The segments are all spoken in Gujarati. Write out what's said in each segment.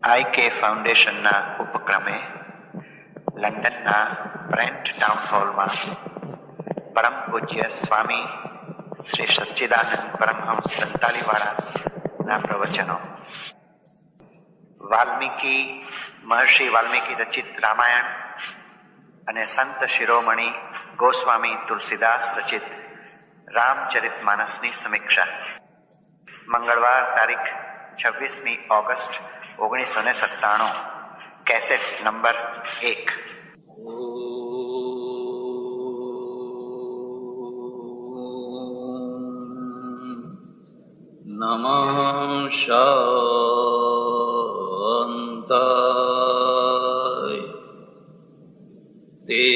IK ફાઉન્ડેશનના ઉપક્રમે લંડનના બ્રેન્ટ ટાઉન હોલમાં પરમ પૂજ્ય સ્વામી શ્રી સચ્ચિદાનંદ પરમહંસ દંતાલીવાળાના પ્રવચનો, મહર્ષિ વાલ્મીકી રચિત રામાયણ અને સંત શિરોમણી ગોસ્વામી તુલસીદાસ રચિત રામચરિતમાનસની સમીક્ષા. મંગળવાર તારીખ 26મી ઓગસ્ટ 1997, કેસેટ નંબર 1. નમઃ શાંતાય તેજસે.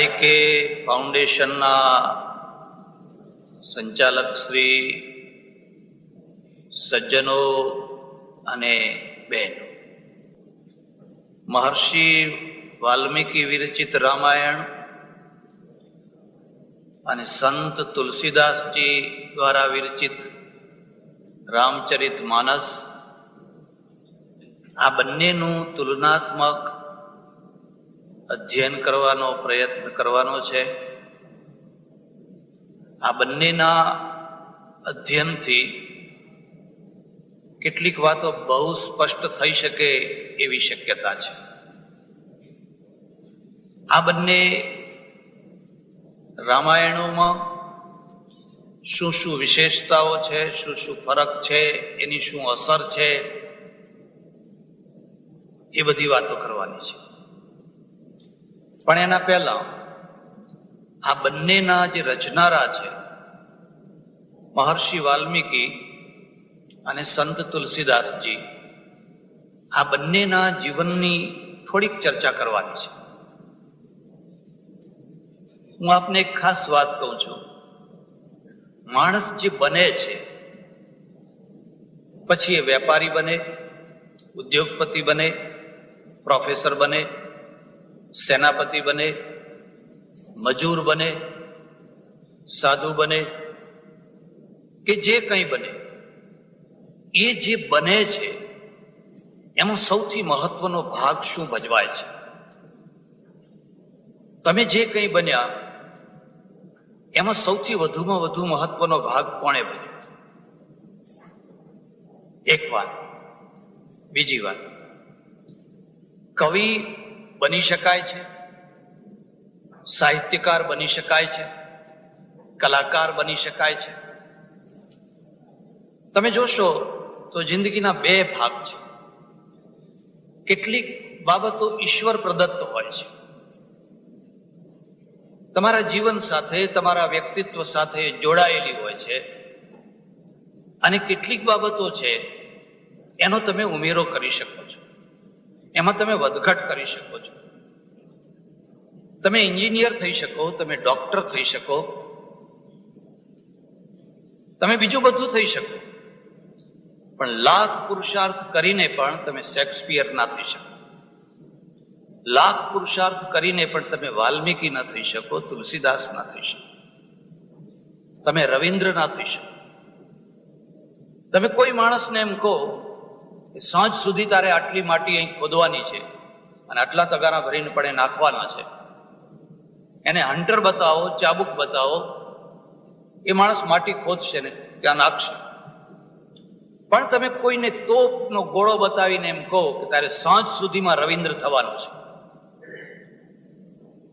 IK ફાઉન્ડેશનના સંચાલક શ્રી, સજ્જનો અને બહેનો, મહર્ષિ વાલ્મીકી વિરચિત રામાયણ અને સંત તુલસીદાસજી દ્વારા વિરચિત રામચરિત માનસ, આ બંનેનું તુલનાત્મક અધ્યયન કરવાનો પ્રયત્ન કરવાનો છે. આ બંનેના અધ્યયનથી કેટલીક વાતો બહુ સ્પષ્ટ થઈ શકે એવી શક્યતા છે. આ બંને રામાયણોમાં શું શું વિશેષતાઓ છે, શું શું ફરક છે, એની શું અસર છે, એ બધી વાતો કરવાની છે. પણ એના પહેલા આ બંનેના જે રચનારા છે, મહર્ષિ વાલ્મીકી અને સંત તુલસીદાસજી, આ બંનેના જીવનની થોડીક ચર્ચા કરવાની છે. હું આપને એક ખાસ વાત કહું છું. માણસ જે બને છે, પછી એ વેપારી બને, ઉદ્યોગપતિ બને, પ્રોફેસર બને, સેનાપતિ બને, મજૂર બને, સાધુ બને, કે જે કંઈ બને, એ જે બને છે એમાં સૌથી મહત્વનો ભાગ શું ભજવાય છે? તમે જે કંઈ બન્યા એમાં સૌથી વધુમાં વધુ મહત્વનો ભાગ કોણે ભજવ્યો? એક વાત. બીજી વાત, કવિ બની શકાય છે, સાહિત્યકાર બની શકાય છે, કલાકાર બની શકાય છે. તમે જોશો તો જિંદગીના બે ભાગ છે. કેટલીક બાબતો ઈશ્વર પ્રદત્ત હોય છે, તમારા જીવન સાથે, તમારા વ્યક્તિત્વ સાથે જોડાયેલી હોય છે, અને કેટલીક બાબતો છે એનો તમે ઉમેરો કરી શકો છો, એમાં તમે વધઘટ કરી શકો છો. તમે એન્જિનિયર થઈ શકો, તમે ડોક્ટર થઈ શકો, તમે બીજું બધું થઈ શકો, પણ લાખ પુરુષાર્થ કરીને પણ તમે શેક્સપિયર ના થઈ શકો. લાખ પુરુષાર્થ કરીને પણ તમે વાલ્મીકી ના થઈ શકો, તુલસીદાસ ના થઈ શકો, તમે રવિન્દ્ર ના થઈ શકો. તમે કોઈ માણસને એમ કહો કે સાંજ સુધી તારે આટલી માટી અહીં ખોદવાની છે અને આટલા તગારા ભરીને પણ નાખવાના છે, એને હન્ટર બતાવો, ચાબુક બતાવો, એ માણસ માટી ખોદશે ને ત્યાં નાખશે. પણ તમે કોઈને તોપનો ગોળો બતાવીને એમ કહો કે તારે સાંજ સુધીમાં રવિન્દ્ર થવાનું છે,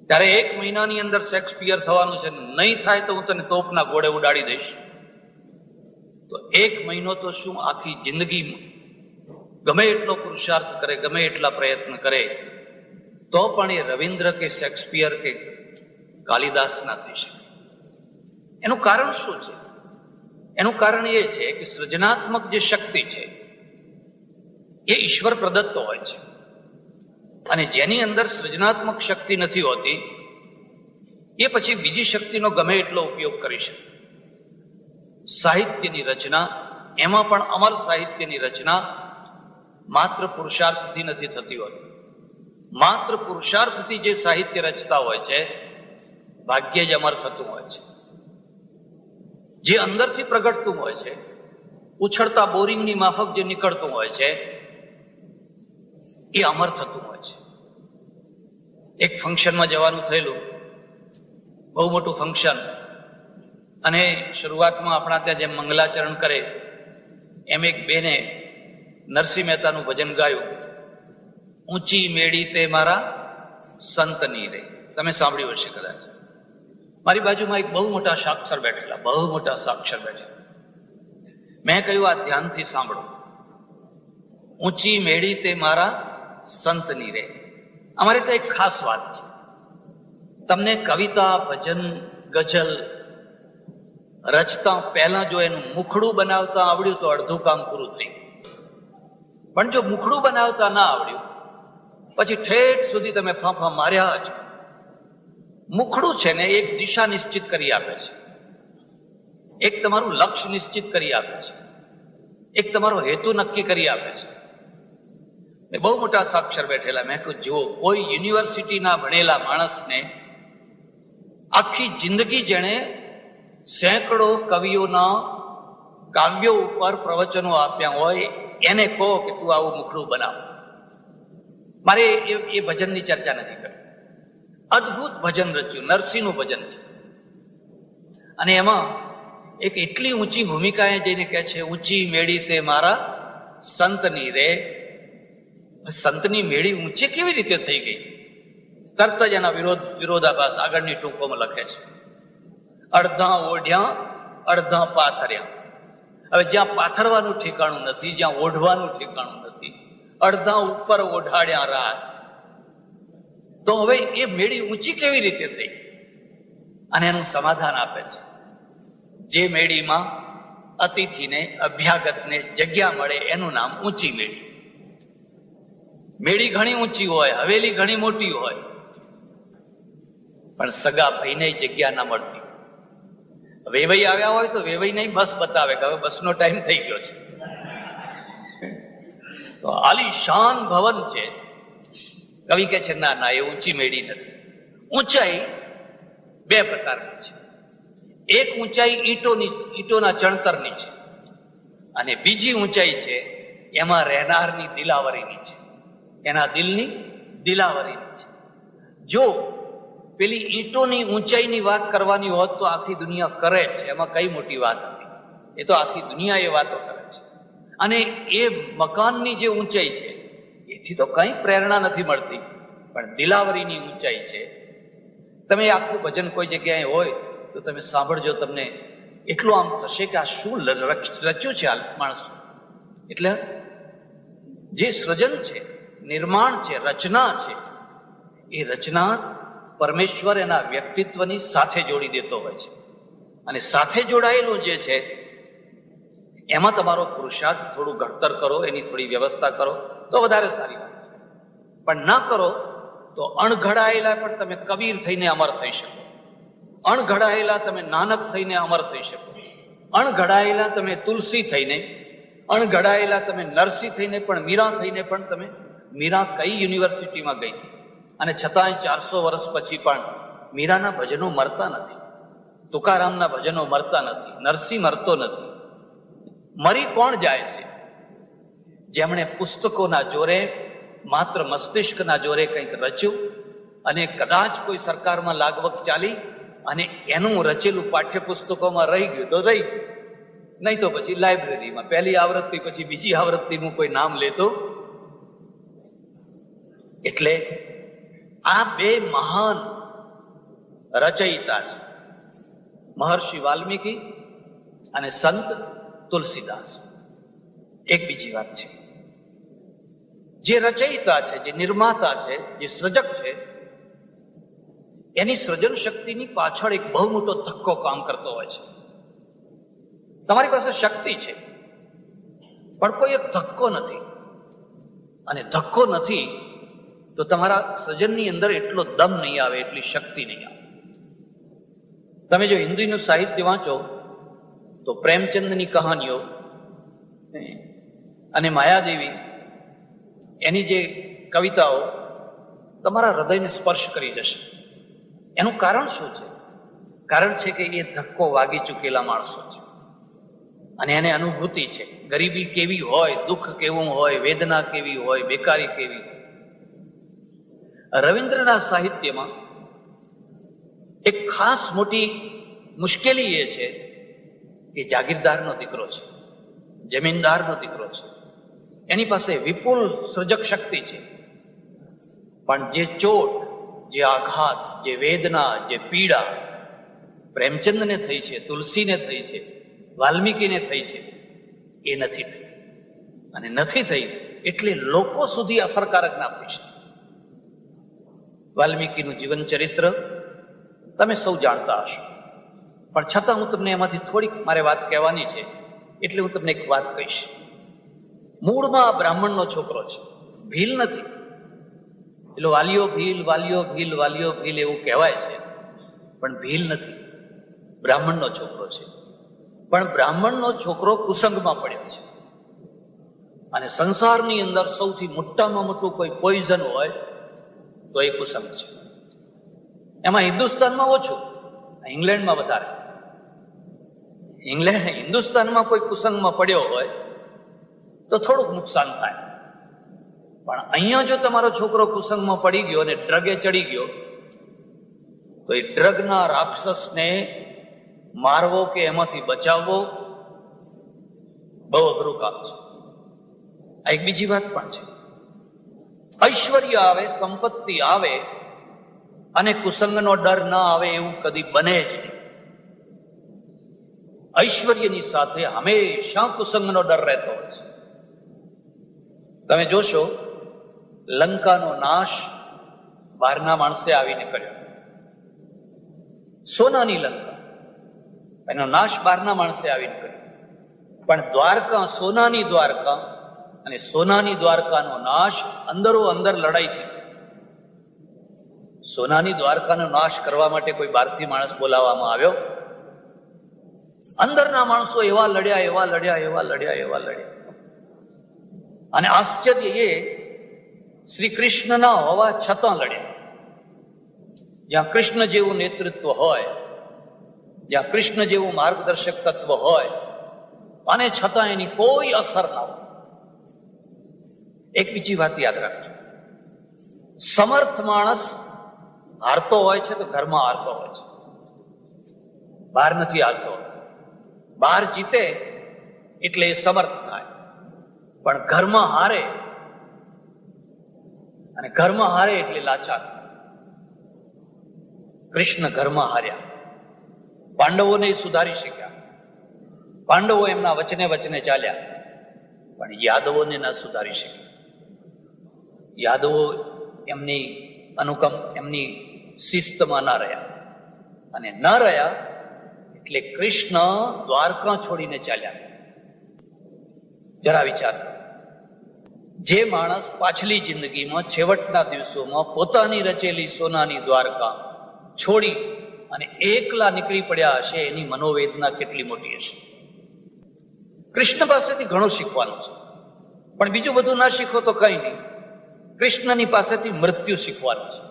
ત્યારે 1 મહિનાની અંદર શેક્સપિયર થવાનું છે, નહીં થાય તો હું તને તોપના ગોળે ઉડાડી દઈશ. તો 1 મહિનો તો શું, આખી જિંદગીમાં ગમે એટલો પુરુષાર્થ કરે, ગમે એટલા પ્રયત્ન કરે, તો પણ એ રવિન્દ્ર કે શેક્સપિયર કે કાલિદાસ ના થઈ શકે. એનું કારણ શું છે? એનું કારણ એ છે કે સૃજનાત્મક જે શક્તિ છે એ ઈશ્વર પ્રદત્ત હોય છે, અને જેની અંદર સૃજનાત્મક શક્તિ નથી હોતી એ પછી બીજી શક્તિનો ગમે એટલો ઉપયોગ કરી શકે. સાહિત્યની રચના, એમાં પણ અમર સાહિત્યની રચના માત્ર પુરુષાર્થથી નથી થતી હોતી. માત્ર પુરુષાર્થથી જે સાહિત્ય રચતા હોય છે, ભાગ્યે જ અમર થતું હોય છે. જે અંદરથી પ્રગટતું હોય છે, ઉછળતા બોરિંગની માફક જે નીકળતું હોય છે, એ અમર થતું હોય છે. એક ફંક્શનમાં જવાનું થયેલું, બહુ મોટું ફંક્શન, અને શરૂઆતમાં આપણા ત્યાં જેમ મંગલાચરણ કરે એમ એક બેને નરસિંહ મહેતાનું ભજન ગાયું, ઊંચી મેળી તે મારા સંતની રે. તમે સાંભળ્યું હશે કદાચ. મારી બાજુમાં એક બહુ મોટા સાક્ષર બેઠેલા, બહુ મોટા સાક્ષર બેઠેલા. મેં કહ્યું, આ ધ્યાનથી સાંભળો. ઊંચી મેળી તે મારા સંતની રે. અમારે તો એક ખાસ વાત છે, તમને કવિતા, ભજન, ગઝલ રચતા પહેલા જો એનું મુખડું બનાવતા આવડ્યું તો અડધું કામ પૂરું થઈ ગયું. પણ જો મુખડું બનાવતા ના આવડ્યું, પછી ઠેઠ સુધી તમે ફાંફા માર્યા જ. મુખડું છે ને એક દિશા નિશ્ચિત કરી આપે છે, એક તમારું લક્ષ્ય નિશ્ચિત કરી આપે છે, એક તમારો હેતુ નક્કી કરી આપે છે. બહુ મોટા સાક્ષર બેઠેલા. મેં કહ્યું, જુઓ, કોઈ યુનિવર્સિટીના ભણેલા માણસને આખી જિંદગી જેણે સેંકડો કવિઓના કાવ્યો ઉપર પ્રવચનો આપ્યા હોય, એને કહો કે તું આવું મુખડું બનાવ. મારે એ ભજનની ચર્ચા નથી કરવી. અદભુત ભજન રચ્યું, નરસિંહનું ભજન છે. અને એમાં એક એટલી ઊંચી ભૂમિકાએ જઈને કહે છે, ઊંચી મેળી તે મારા સંતની રે. સંતની મેળી ઊંચી કેવી રીતે થઈ ગઈ? તરત જ એના વિરોધાભાસ આગળની ટૂંકોમાં લખે છે. અડધા ઓઢ્યા, અડધા પાથર્યા. હવે જ્યાં પાથરવાનું ઠેકાણું નથી, જ્યાં ઓઢવાનું ઠેકાણું નથી, અડધા ઉપર ઓઢાડ્યા રાત. તો હવે એ મેળી ઊંચી કેવી રીતે થઈ? અને એનું સમાધાન આપે છે. જે મેળીમાં અતિથિને, અભ્યાગતને જગ્યા મળે એનું નામ ઊંચી મેળી. મેળી ઘણી ઊંચી હોય, હવેલી ઘણી મોટી હોય, પણ સગા ભાઈને જગ્યા ના મળતી. વેવાઈ આવ્યા હોય તો વેવાઈ નહીં બસ બતાવે કે હવે બસનો ટાઈમ થઈ ગયો છે. તો આલીશાન ભવન છે. કવિ કે છે, ના ના, એ ઊંચી મેળી નથી. ઊંચાઈ બે પ્રકારની છે. એક ઊંચાઈ ઈંટોના ચણતરની છે, અને બીજી ઊંચાઈ છે એમાં રહેનારની દિલાવરીની છે, એના દિલની દિલાવરીની છે. જો પેલી ઈંટોની ઊંચાઈની વાત કરવાની હોત તો આખી દુનિયા કરે છે, એમાં કઈ મોટી વાત હતી. એ તો આખી દુનિયા એ વાતો કરે છે. અને એ મકાનની જે ઊંચાઈ છે એથી તો કઈ પ્રેરણા નથી મળતી, પણ દિલાવરીની ઊંચાઈ છે. તમે આખું ભજન કોઈ જગ્યાએ હોય તો તમે સાંભળજો, તમને એટલું આમ થશે કે આ શું રચ્યું છે આ માણસ. એટલે જે સૃજન છે, નિર્માણ છે, રચના છે, એ રચના પરમેશ્વર એના વ્યક્તિત્વની સાથે જોડી દેતો હોય છે. અને સાથે જોડાયેલું જે છે એમાં તમારો પુરુષાર્થ થોડું ઘડતર કરો, એની થોડી વ્યવસ્થા કરો તો વધારે સારી વાત છે. પણ ના કરો તો અણઘડાયેલા પણ તમે કબીર થઈને અમર થઈ શકો, અણઘડાયેલા તમે નાનક થઈને અમર થઈ શકો, અણઘડાયેલા તમે તુલસી થઈને, અણઘડાયેલા તમે નરસિંહ થઈને, પણ મીરા થઈને પણ તમે. મીરા કઈ યુનિવર્સિટીમાં ગઈ અને છતાંય 400 વર્ષ પછી પણ મીરાના ભજનો મરતા નથી, તુકારામના ભજનો મરતા નથી, નરસિંહ મરતો નથી. મરી કોણ જાય છે? જેમણે પુસ્તકોના જોરે, માત્ર મસ્તિષ્કના જોરે કંઈક રચ્યું, અને કદાચ કોઈ સરકારમાં લાગવગ ચાલી અને એનું રચેલું પાઠ્યપુસ્તકોમાં રહી ગયું તો રહી ગયું, નહીં તો પછી લાઇબ્રેરીમાં પહેલી આવૃત્તિ પછી બીજી આવૃત્તિનું કોઈ નામ લેતો. એટલે આ બે મહાન રચયિતા છે, મહર્ષિ વાલ્મીકી અને સંત તુલસીદાસ. એક બીજી વાત છે, જે રચયિતા છે, જે નિર્માતા છે, જે સર્જક છે, એની સર્જન શક્તિની પાછળ એક બહુ મોટો ધક્કો કામ કરતો હોય છે. તમારી પાસે શક્તિ છે પણ કોઈ એક ધક્કો નથી, અને ધક્કો નથી તો તમારા સર્જનની અંદર એટલો દમ નહીં આવે, એટલી શક્તિ નહીં આવે. તમે જો હિન્દીનું સાહિત્ય વાંચો તો પ્રેમચંદની કહાનીઓ અને માયાદેવી, એની જે કવિતાઓ તમારા હૃદયને સ્પર્શ કરી જશે. એનું કારણ શું છે? કારણ છે કે એ ધક્કો વાગી ચૂકેલા માણસો છે અને એને અનુભૂતિ છે. ગરીબી કેવી હોય, દુઃખ કેવું હોય, વેદના કેવી હોય, બેકારી કેવી હોય. રવિન્દ્રના સાહિત્યમાં એક ખાસ મોટી મુશ્કેલી એ છે કે જાગીરદારનો દીકરો છે, જમીનદારનો દીકરો છે, એની પાસે વિપુલ સર્જક શક્તિ છે, પણ જે ચોટ, જે આઘાત, જે વેદના, જે પીડા પ્રેમચંદને થઈ છે, તુલસીને થઈ છે, વાલ્મીકીને થઈ છે, એ નથી થઈ. અને નથી થઈ એટલે લોકો સુધી અસરકારક ના થઈ શકે. વાલ્મીકીનું જીવન ચરિત્ર તમે સૌ જાણતા હશો, પણ છતાં હું તમને એમાંથી થોડીક મારે વાત કહેવાની છે, એટલે હું તમને એક વાત કહીશ. મૂળમાં બ્રાહ્મણનો છોકરો છે, ભીલ નથી. પેલો વાલીઓ ભીલ, વાલીઓ ભીલ, વાલીઓ ભીલ એવું કહેવાય છે, પણ ભીલ નથી, બ્રાહ્મણનો છોકરો છે. પણ બ્રાહ્મણનો છોકરો કુસંગમાં પડ્યો છે. અને સંસારની અંદર સૌથી મોટામાં મોટું કોઈ પોઈઝન હોય તો એ કુસંગ છે. એમાં હિન્દુસ્તાનમાં ઓછું, ઇંગ્લેન્ડમાં વધારે. હિન્દુસ્તાનમાં કોઈ કુસંગમાં પડ્યો હોય તો થોડુંક નુકસાન થાય, પણ અહીંયા જો તમારો છોકરો કુસંગમાં પડી ગયો અને ડ્રગે ચડી ગયો તો એ ડ્રગના રાક્ષસને મારવો કે એમાંથી બચાવવો બહુ અઘરું કામ છે. આ એક બીજી વાત પણ છે. ઐશ્વર્ય આવે, સંપત્તિ આવે અને કુસંગનો ડર ના આવે એવું કદી બને જ નહીં. ઐશ્વર્યની સાથે હંમેશા કુસંગનો ડર રહેતો હોય છે. તમે જોશો, લંકાનો નાશ બહારના માણસે આવીને કર્યો. સોનાની લંકા, એનો નાશ બહારના માણસે આવીને કર્યો. પણ દ્વારકા, સોનાની દ્વારકા અને સોનાની દ્વારકાનો નાશ અંદરો અંદર લડાઈ થઈ. સોનાની દ્વારકાનો નાશ કરવા માટે કોઈ બહારથી માણસ બોલાવવામાં આવ્યો? અંદરના માણસો એવા લડ્યા, એવા લડ્યા, એવા લડ્યા, એવા લડ્યા. અને આશ્ચર્ય એ, શ્રી કૃષ્ણના હોવા છતાં લડ્યા. જ્યાં કૃષ્ણ જેવું નેતૃત્વ હોય, જ્યાં કૃષ્ણ જેવું માર્ગદર્શક તત્વ હોય, અને છતાં એની કોઈ અસર ના હોય. એક બીજી વાત યાદ રાખજો, સમર્થ માણસ હારતો હોય છે તો ઘરમાં હારતો હોય છે, બહાર નથી હારતો. બહાર જીતે એટલે એ સમર્થ થાય, પણ ઘરમાં હારે, અને ઘરમાં હારે એટલે લાચાર. કૃષ્ણ ઘરમાં હાર્યા, પાંડવોને સુધારી શક્યા. પાંડવો એમના વચને વચને ચાલ્યા, પણ યાદવોને ના સુધારી શક્યા. યાદવો એમની એમની શિસ્તમાં ના રહ્યા, અને ન રહ્યા એટલે કૃષ્ણ દ્વારકા છોડીને ચાલ્યા. જરા વિચાર કરો, જે માણસ પાછલી જિંદગીમાં, છેવટના દિવસોમાં પોતાની રચેલી સોનાની દ્વારકા છોડી અને એકલા નીકળી પડ્યા હશે, એની મનોવેદના કેટલી મોટી હશે. કૃષ્ણ પાસેથી ઘણું શીખવાનું છે, પણ બીજું બધું ના શીખો તો કઈ નહીં. કૃષ્ણની પાસેથી મૃત્યુ શીખવાનું છે.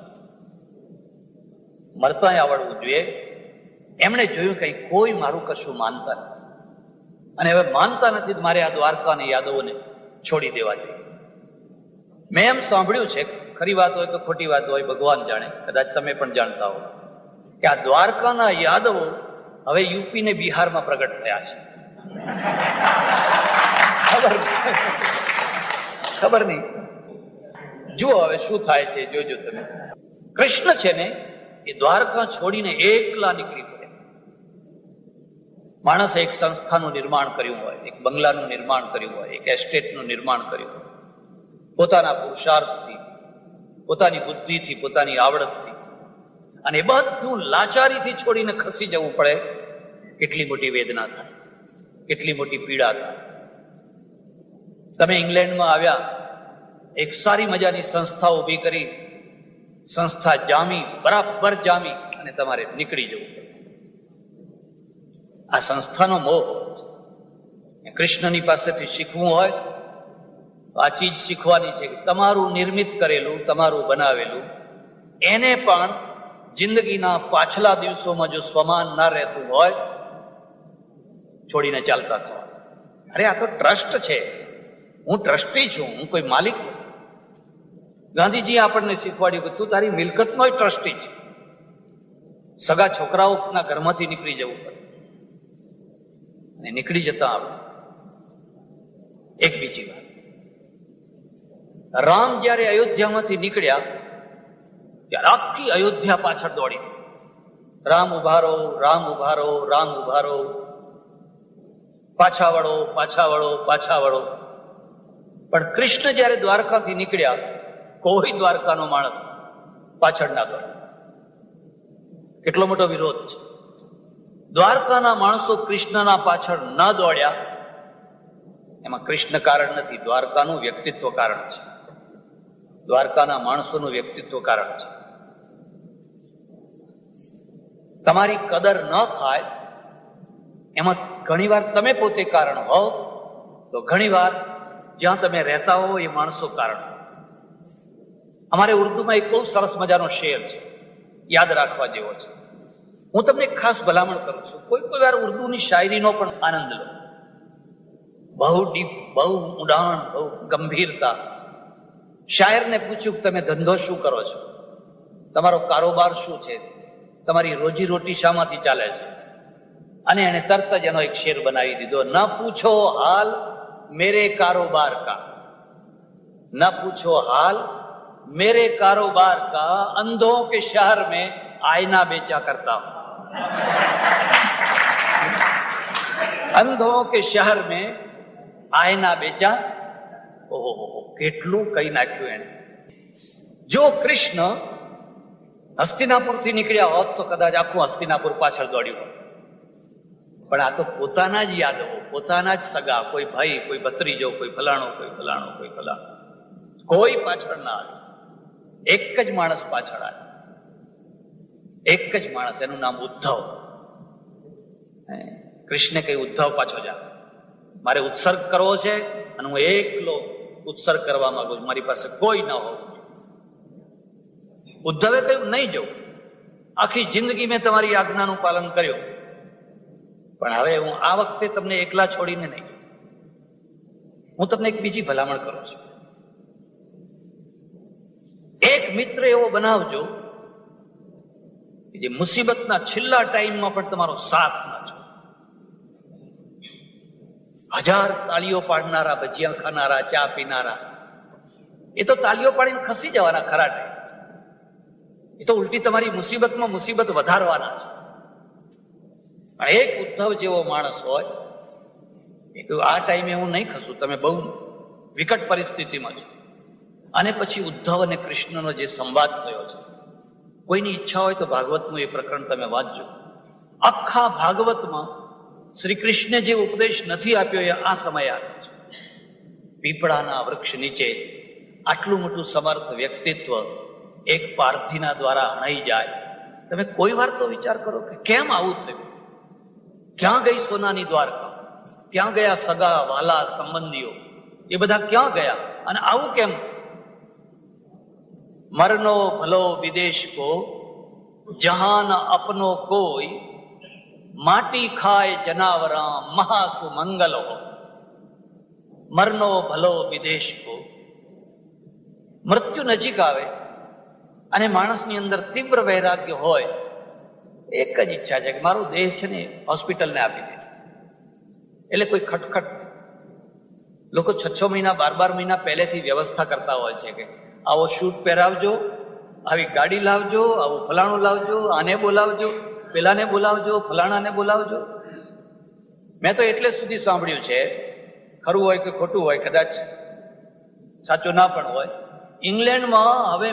મરતાંય આવડવું જોઈએ. એમણે જોયું કે કોઈ મારું કશું માનતા નથી, અને હવે માનતા નથી, મારે આ દ્વારકા અને યાદવોને છોડી દેવા જોઈએ. મેં એમ સાંભળ્યું છે, ખરી વાત હોય કે ખોટી વાત હોય ભગવાન જાણે, કદાચ તમે પણ જાણતા હો, કે આ દ્વારકાના યાદવો હવે યુપી ને બિહારમાં પ્રગટ થયા છે. ખબર નહીં, જુઓ હવે શું થાય છે, જોજો તમે. કૃષ્ણ છે ને એ દ્વારકા છોડીને એકલા નીકળી પડે. માણસે એક સંસ્થાનું નિર્માણ કર્યું હોય, એક બંગલાનું નિર્માણ કર્યું હોય, એક એસ્ટેટનું નિર્માણ કર્યું હોય, પોતાના પુરુષાર્થથી, પોતાની બુદ્ધિથી, પોતાની આવડતથી, અને બધું લાચારીથી છોડીને ખસી જવું પડે. કેટલી મોટી વેદના થાય, કેટલી મોટી પીડા થાય. તમે ઇંગ્લેન્ડમાં આવ્યા, એક સારી મજાની સંસ્થા ઊભી કરી, સંસ્થા જામી, બરાબર જામી, અને તમારે નીકળી જવું પડે. આ સંસ્થાનો મોહ છે. કૃષ્ણની પાસેથી શીખવું હોય તો આ ચીજ શીખવાની છે કે તમારું નિર્મિત કરેલું, તમારું બનાવેલું, એને પણ જિંદગીના પાછલા દિવસોમાં જો સ્વમાન ના રહેતું હોય, છોડીને ચાલતા થવા. અરે આ તો ટ્રસ્ટ છે, હું ટ્રસ્ટી છું, હું કોઈ માલિક નથી. ગાંધીજીએ આપણને શીખવાડ્યું કે તું તારી મિલકતનો ટ્રસ્ટી છે. સગા છોકરાઓના ઘરમાંથી નીકળી જવું પડે અને નીકળી જતા આવડે. એક બીજી વાત, રામ જયારે અયોધ્યામાંથી નીકળ્યા ત્યારે આખી અયોધ્યા પાછળ દોડી. રામ ઉભા રહો, રામ ઉભા રહો, રામ ઉભા રહો, પાછા વળો, પાછા વળો, પાછા વળો. પણ કૃષ્ણ જયારે દ્વારકાથી નીકળ્યા, કોઈ દ્વારકાનો માણસ પાછળ ના દોડે. કેટલો મોટો વિરોધ છે. દ્વારકાના માણસો કૃષ્ણના પાછળ ન દોડ્યા, એમાં કૃષ્ણ કારણ નથી, દ્વારકાનું વ્યક્તિત્વ કારણ છે. દ્વારકાના માણસોનું વ્યક્તિત્વ કારણ છે. તમારી કદર ન થાય એમાં ઘણીવાર તમે પોતે કારણ હો, તો ઘણીવાર જ્યાં તમે રહેતા હો એ માણસો કારણ. અમારે ઉર્દુમાં એક બહુ સરસ મજાનો શેર છે, યાદ રાખવા જેવો છે. હું તમને ખાસ ભલામણ કરું છું, કોઈ વાર ઉર્દુની શાયરીનો પણ આનંદ લો. બહુ ડીપ, બહુ ઊંડાણ, બહુ ગંભીરતા. શાયરને પૂછ્યું કે તમે ધંધો શું કરો છો, તમારો કારોબાર શું છે, તમારી રોજી રોટી શામાંથી ચાલે છે? અને એને તરત જ એનો એક શેર બનાવી દીધો, ન પૂછો હાલ મેરે કારોબાર કા, ન પૂછો હાલ मेरे कारोबार का, अंधों के शहर में आईना बेचा करता हूं. अंधों के शहर में आईना बेचा. ओहो, કેટલું કઈ નાખ્યું એને. જો કૃષ્ણ હસ્તિનાપુરથી નીકળ્યા હોત તો કદાચ આખું હસ્તિનાપુર પાછળ દોડ્યું હોત. પણ આ તો પોતાના જ યાદવો, પોતાના જ સગા, કોઈ ભાઈ, કોઈ ભત્રીજો, કોઈ ફલાણો, કોઈ ફલાણો, કોઈ ફલાણો, કોઈ પાછળ ના આવે. એક જ માણસ પાછળ આવે, એક જ માણસ, એનું નામ ઉદ્ધવ. કૃષ્ણે કહ્યું, ઉદ્ધવ પાછો જા, મારે ઉત્સર્ગ કરવો છે અને હું એકલો ઉત્સર્ગ કરવા માંગુ છું, મારી પાસે કોઈ ન હોય. ઉદ્ધવે કહ્યું, નહીં જવું, આખી જિંદગી મેં તમારી આજ્ઞાનું પાલન કર્યું, પણ હવે હું આ વખતે તમને એકલા છોડીને નહીં. હું તમને એક બીજી ભલામણ કરું છું, એક મિત્ર એવો બનાવજો કે જે મુસીબતના છેલ્લા ટાઈમમાં પણ તમારો સાથ ના છોડે. 1000 તાળીઓ પાડનારા, ભજીયા ખાનારા, ચા પીનારા, એ તો તાળીઓ પાડીને ખસી જવાના ખરા ટાઈમ. એ તો ઉલટી તમારી મુસીબતમાં મુસીબત વધારવાના છે. પણ એક ઉદ્ધવ જેવો માણસ હોય, એ કહ્યું, આ ટાઈમે હું નહીં ખસું, તમે બહુ વિકટ પરિસ્થિતિમાં છો. અને પછી ઉદ્ધવ અને કૃષ્ણનો જે સંવાદ થયો છે, કોઈની ઈચ્છા હોય તો ભાગવતનું એ પ્રકરણ તમે વાંચજો. આખા ભાગવતમાં શ્રી કૃષ્ણે જે ઉપદેશ નથી આપ્યો એ આ સમયે આપ્યો છે. પીપળાના વૃક્ષ નીચે આટલું મોટું સમર્થ વ્યક્તિત્વ એક પારધીના દ્વારા હણાઈ જાય. તમે કોઈ વાર તો વિચાર કરો કે કેમ આવું થયું? ક્યાં ગઈ સોનાની દ્વારકા? ક્યાં ગયા સગા વાલા સંબંધીઓ? એ બધા ક્યાં ગયા? અને આવું કેમ? મરનો ભલો વિદેશ કો, જહાન અપનો કોઈ, માટી ખાય જનાવરા મહાસુમંગલ હો. મરનો ભલો વિદેશ કો. મૃત્યુ નજીક આવે અને માણસની અંદર તીવ્ર વૈરાગ્ય હોય, એક જ ઈચ્છા છે કે મારો દેહ છે ને હોસ્પિટલને આપી દે. એટલે કોઈ ખટખટ, લોકો 6 મહિના 12 મહિના પહેલેથી વ્યવસ્થા કરતા હોય છે કે આવો શૂટ પહેરાવજો, આવી ગાડી લાવજો, આવું ફલાણું લાવજો, આને બોલાવજો, પેલાને બોલાવજો, ફલાણાને બોલાવજો. મેં તો એટલે સુધી સાંભળ્યું છે, ખરું હોય કે ખોટું હોય, કદાચ સાચું ના પણ હોય, ઇંગ્લેન્ડમાં હવે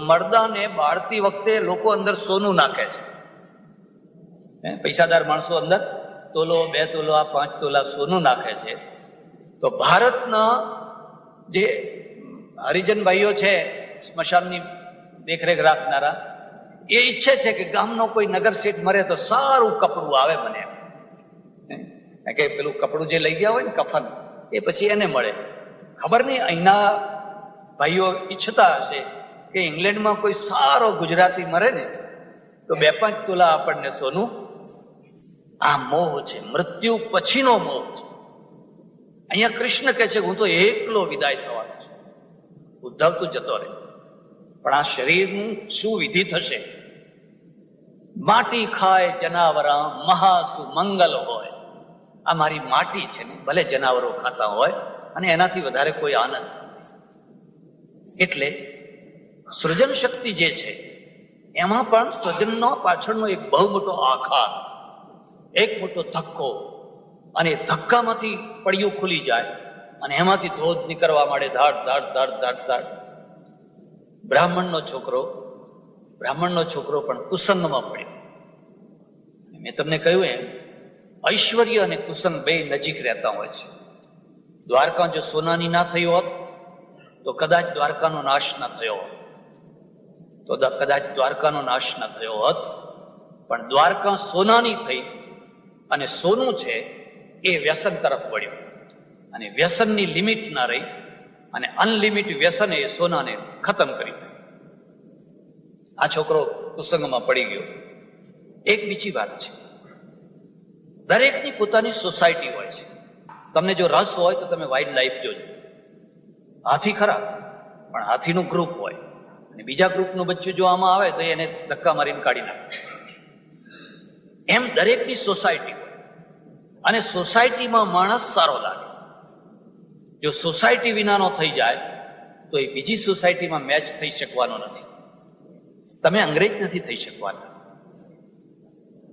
મરદાને બાળતી વખતે લોકો અંદર સોનું નાખે છે. પૈસાદાર માણસો અંદર તોલો, 2 તોલા, 5 તોલા સોનું નાખે છે. તો ભારતના જે હરિજન ભાઈઓ છે, સ્મશાનની દેખરેખ રાખનારા, એ ઈચ્છે છે કે ગામનો કોઈ નગર શેઠ મરે તો સારું કપડું આવે મને, કે પેલું કપડું જે લઈ ગયા હોય ને કફન, એ પછી એને મળે. ખબર નહીં અહીંના ભાઈઓ ઈચ્છતા હશે કે ઇંગ્લેન્ડમાં કોઈ સારો ગુજરાતી મરે ને તો 2-5 તોલા આપણને સોનું, આ મોહ છે, મૃત્યુ પછીનો મોહ છે. અહીંયા કૃષ્ણ કહે છે હું તો એકલો વિદાય થવાનો છું. ઉદ્ધવ તું જતો રહે, પણ આ શરીરનું શું વિધિ થશે? માટી ખાય જનાવરા મહાસુ મંગલ હોય. આ મારી માટી છે ને, ભલે જનાવરો ખાતા હોય અને એનાથી વધારે કોઈ આનંદ નથી. એટલે સૃજન શક્તિ જે છે એમાં પણ સર્જનનો પાછળનો એક બહુ મોટો આઘાત, એક મોટો ધક્કો, અને ધક્કામાંથી પડ્યું ખુલી જાય અને એમાંથી ધોધ નીકળવા માંડે, ધાડ ધાડ ધાડ ધાડ ધાડ. બ્રાહ્મણનો છોકરો પણ કુસંગમાં પડ્યો. મેં તમને કહ્યું એમ ઐશ્વર્ય અને કુસંગ બે નજીક રહેતા હોય છે. દ્વારકા જો સોનાની ના થયું હોત તો કદાચ દ્વારકાનો નાશ ના થયો હોત, પણ દ્વારકા સોનાની થઈ અને સોનું છે એ વ્યસન તરફ વળ્યું, અને વ્યસનની લિમિટ ના રહી અને અનલિમિટ વ્યસન એ સોનાને ખતમ કરી. આ છોકરો કુસંગમાં પડી ગયો. એક બીજી વાત છે, દરેકની પોતાની સોસાયટી હોય છે. તમને જો રસ હોય તો તમે વાઇલ્ડ લાઈફ જોજો. હાથી ખરા, પણ હાથીનું ગ્રુપ હોય અને બીજા ગ્રુપનું બચ્ચું જો આમાં આવે તો એને ધક્કા મારીને કાઢી નાખે. એમ દરેકની સોસાયટી હોય અને સોસાયટીમાં માણસ સારો લાગે. જો સોસાયટી વિનાનો થઈ જાય તો એ બીજી સોસાયટીમાં મેચ થઈ શકવાનો નથી. તમે અંગ્રેજ નથી થઈ શકવાના.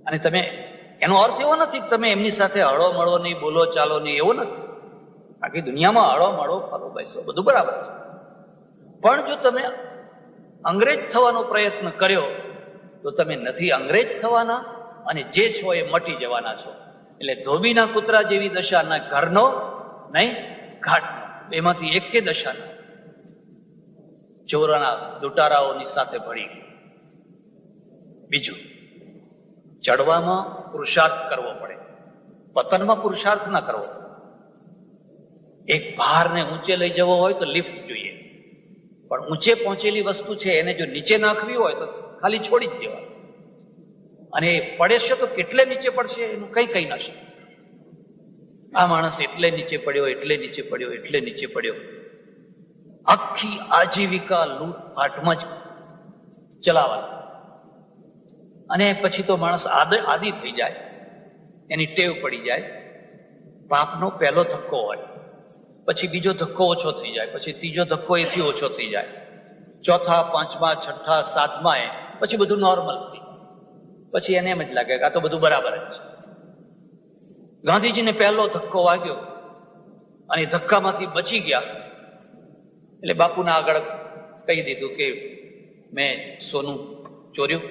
અને તમે, એનો અર્થ એવો નથી કે તમે એમની સાથે હળો મળો નહીં, બોલો ચાલો નહીં, એવો નથી. આખી દુનિયામાં હળો મળો, ફરો બેસો, બધું બરાબર છે. પણ જો તમે અંગ્રેજ થવાનો પ્રયત્ન કર્યો તો તમે નથી અંગ્રેજ થવાના અને જે છો એ મટી જવાના છો. એટલે ધોબીના કૂતરા જેવી દશા ના ઘરનો નહીં ઘાટનો, એમાંથી એકે દશા ના. ચોરોના લૂંટારાઓની સાથે ભળી ગઈ. બીજું, ચડવામાં પુરુષાર્થ કરવો પડે, પતનમાં પુરુષાર્થ ના કરવો. એક ભારને ઊંચે લઈ જવો હોય તો લિફ્ટ જોઈએ, પણ ઊંચે પહોંચેલી વસ્તુ છે એને જો નીચે નાખવી હોય તો ખાલી છોડી જ દેવા. અને એ પડે છે તો કેટલે નીચે પડશે એનું કઈ કહી ના શકે. આ માણસ એટલે નીચે પડ્યો, આખી આજીવિકા લૂંટફાટમાં જ ચલાવવા. અને પછી તો માણસ આદિ થઈ જાય, એની ટેવ પડી જાય. પાપનો પહેલો ધક્કો હોય, પછી બીજો ધક્કો ઓછો થઈ જાય, પછી ત્રીજો ધક્કો એથી ઓછો થઈ જાય, ચોથા, પાંચમા, છઠ્ઠા, સાતમા એ પછી બધું નોર્મલ થઈ જાય. પછી એને એમ જ લાગે કે આ તો બધું બરાબર જ છે. ગાંધીજીને પહેલો ધક્કો વાગ્યો અને ધક્કામાંથી બચી ગયા એટલે બાપુના આગળ કહી દીધું કે મેં સોનું ચોર્યું,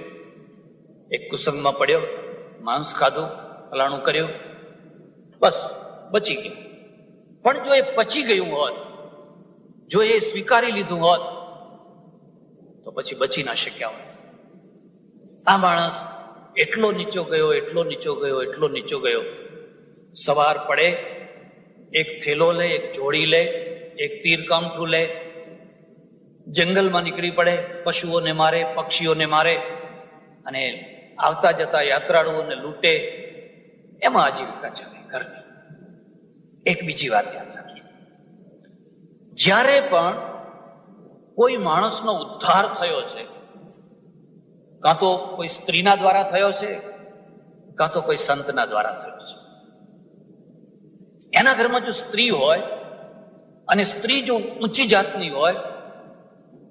એક કુસંગમાં પડ્યો, માંસ ખાધું, ફલાણું કર્યું, બસ બચી ગયું. પણ જો એ પચી ગયું હોત, જો એ સ્વીકારી લીધું હોત તો પછી બચી ના શક્યા હોત. આ માણસ એટલો નીચો ગયો. સવાર પડે, એક થેલો લે, એક જોડી લે, એક તીર કામઠું લે, જંગલમાં નીકળી પડે, પશુઓને મારે, પક્ષીઓને મારે અને આવતા જતા યાત્રાળુઓને લૂંટે. એમાં આજીવિકા ચાલે ઘરની. એક બીજી વાત યાદ રાખજો, જ્યારે પણ કોઈ માણસનો ઉદ્ધાર થયો છે, કાં તો કોઈ સ્ત્રીના દ્વારા થયો છે, કાં તો કોઈ સંતના દ્વારા થયો છે. એના ઘરમાં જો સ્ત્રી હોય અને સ્ત્રી જો ઊંચી જાતની હોય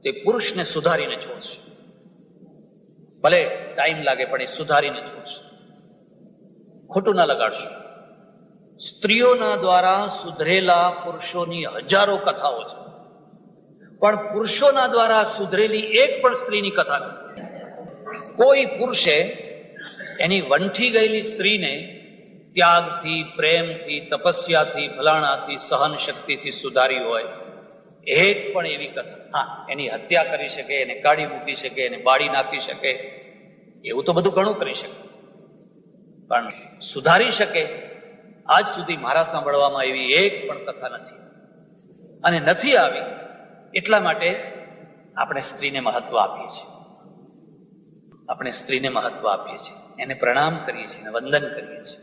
તે પુરુષને સુધારીને છોડશે. ભલે ટાઈમ લાગે પણ એ સુધારીને છોડશે, ખોટું ના લગાડશે. સ્ત્રીઓના દ્વારા સુધરેલા પુરુષોની હજારો કથાઓ છે, પણ પુરુષોના દ્વારા સુધરેલી એક પણ સ્ત્રીની કથા નથી. કોઈ પુરુષે એની વંઠી ગયેલી સ્ત્રીને ત્યાગથી, પ્રેમથી, તપસ્યાથી, ફલાણાથી, સહન શક્તિથી સુધારી હોય એક પણ એવી કથા. હા, એની હત્યા કરી શકે, એને કાઢી મૂકી શકે, એને બાળી નાખી શકે, એવું તો બધું ઘણું કરી શકે, પણ સુધારી શકે આજ સુધી મારા સાંભળવામાં એવી એક પણ કથા નથી. અને નથી આવી એટલા માટે આપણે સ્ત્રીને મહત્વ આપીએ છીએ. આપણે સ્ત્રીને મહત્વ આપીએ છીએ, એને પ્રણામ કરીએ છીએ, એને વંદન કરીએ છીએ.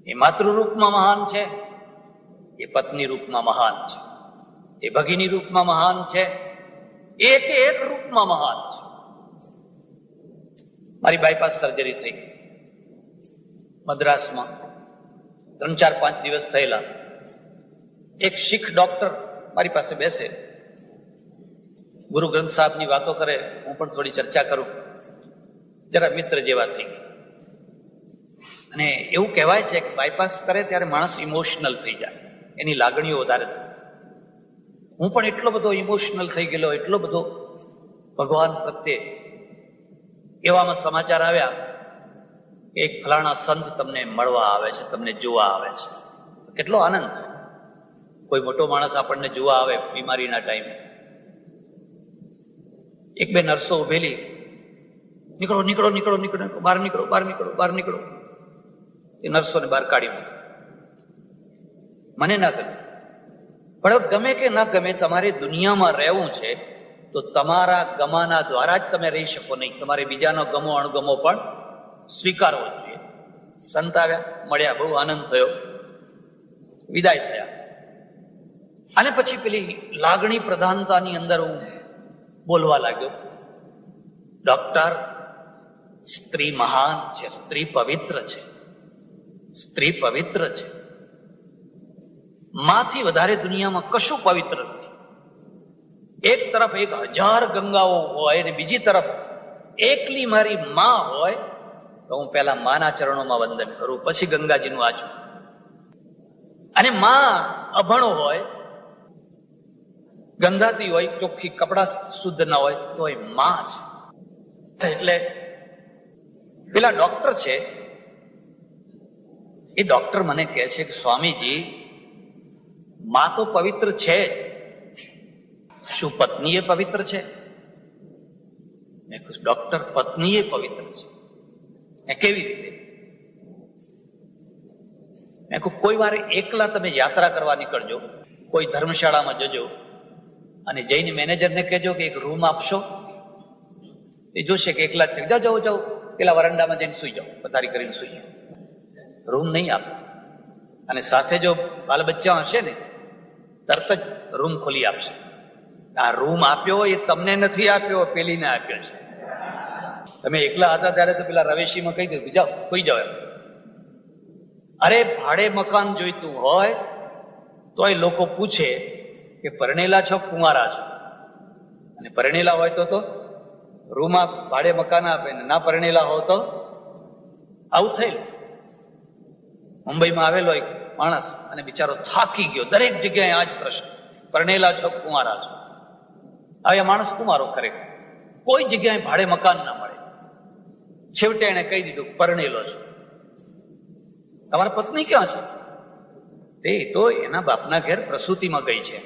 એ માતૃરૂપમાં મહાન છે, એ પત્ની રૂપમાં મહાન છે, એ ભગિની રૂપમાં મહાન છે, એક રૂપમાં મહાન છે. મારી બાયપાસ સર્જરી થઈ મદ્રાસમાં, 3-4-5 દિવસ થયેલા. એક શીખ ડોક્ટર મારી પાસે બેસે, ગુરુ ગ્રંથ સાહેબની વાતો કરે, હું પણ થોડી ચર્ચા કરું, જરા મિત્ર જેવા થઈ ગયા. અને એવું કહેવાય છે કે બાયપાસ કરે ત્યારે માણસ ઇમોશનલ થઈ જાય, એની લાગણીઓ વધારે થાય. હું પણ એટલો બધો ઇમોશનલ થઈ ગયેલો, એટલો બધો ભગવાન પ્રત્યે. એવામાં સમાચાર આવ્યા કે એક ફલાણા સંત તમને મળવા આવે છે, તમને જોવા આવે છે. કેટલો આનંદ થાય, કોઈ મોટો માણસ આપણને જોવા આવે બીમારીના ટાઈમે. 1-2 નર્સો ઉભેલી, નીકળો નીકળો નીકળો નીકળો, બહાર નીકળો બહાર નીકળો બહાર નીકળો. એ નર્સોને બહાર કાઢી મૂકી. મને ના ગમે, પણ ગમે કે ના ગમે, તમારે દુનિયામાં રહેવું છે તો તમારા ગમાના દ્વારા જ તમે રહી શકો નહીં. તમારે બીજાનો ગમો અણગમો પણ સ્વીકારવો જોઈએ. સંત આવ્યા, મળ્યા, બહુ આનંદ થયો, વિદાય થયા. અને પછી પેલી લાગણી પ્રધાનતાની અંદર હું બોલવા લાગ્યો, ડોક્ટર, સ્ત્રી મહાન છે, સ્ત્રી પવિત્ર છે, સ્ત્રી પવિત્ર છે. માંથી વધારે દુનિયામાં કશું પવિત્ર નથી. એક તરફ 1000 ગંગાઓ હોય અને બીજી તરફ એકલી મારી માં હોય, તો હું પહેલા માના ચરણોમાં વંદન કરું, પછી ગંગાજીનું આચું. અને માં અભણો હોય, ગંધાતી હોય, ચોખ્ખી કપડા શુદ્ધ ના હોય, તો એ માં છે. એટલે પેલા ડોક્ટર છે, એ ડોક્ટર મને કહે છે કે સ્વામીજી, માં તો પવિત્ર છે જ, શું પત્ની એ પવિત્ર છે? ડોક્ટર, પત્ની એ પવિત્ર છે. કેવી રીતે? મેં કહ્યું, કોઈ વાર એકલા તમે યાત્રા કરવા નીકળજો, કોઈ ધર્મશાળામાં જજો અને જઈને મેનેજરને કહેજો કે એક રૂમ આપશો. એ જોશે કે એકલા જ છે, જાઓ જાઓ જાઓ, પેલા વરંડામાં જઈને સુઈ જાઓ, પથારી કરીને સુઈ જાઓ. રૂમ નહીં આપે. અને સાથે જો બાલ બચ્ચા હશે ને, તરત જ રૂમ ખોલી આપશે. આ રૂમ આપ્યો એ તમને નથી આપ્યો, પેલીને આપ્યો છે. તમે એકલા હતા ત્યારે તો પેલા રવેશીમાં કહી દીધું, જાઓ સુઈ જાઓ એમ. અરે ભાડે મકાન જોઈતું હોય તો એ લોકો પૂછે કે પરણેલા છો કુંવારા છો? અને પરણેલા હોય તો રૂમ ભાડે મકાન આપે, ને ના પરણેલા હો તો આવું થયેલું. મુંબઈમાં આવેલો એક માણસ અને બિચારો થાકી ગયો, દરેક જગ્યાએ આ જ પ્રશ્ન, પરણેલા છો કુંવારા છો? હવે માણસ કુંવારો ખરેખર, કોઈ જગ્યાએ ભાડે મકાન ના મળે. છેવટે એને કહી દીધું પરણેલો છો. તમારા પત્ની ક્યાં છે? એ તો એના બાપના ઘેર પ્રસૂતિમાં ગઈ છે.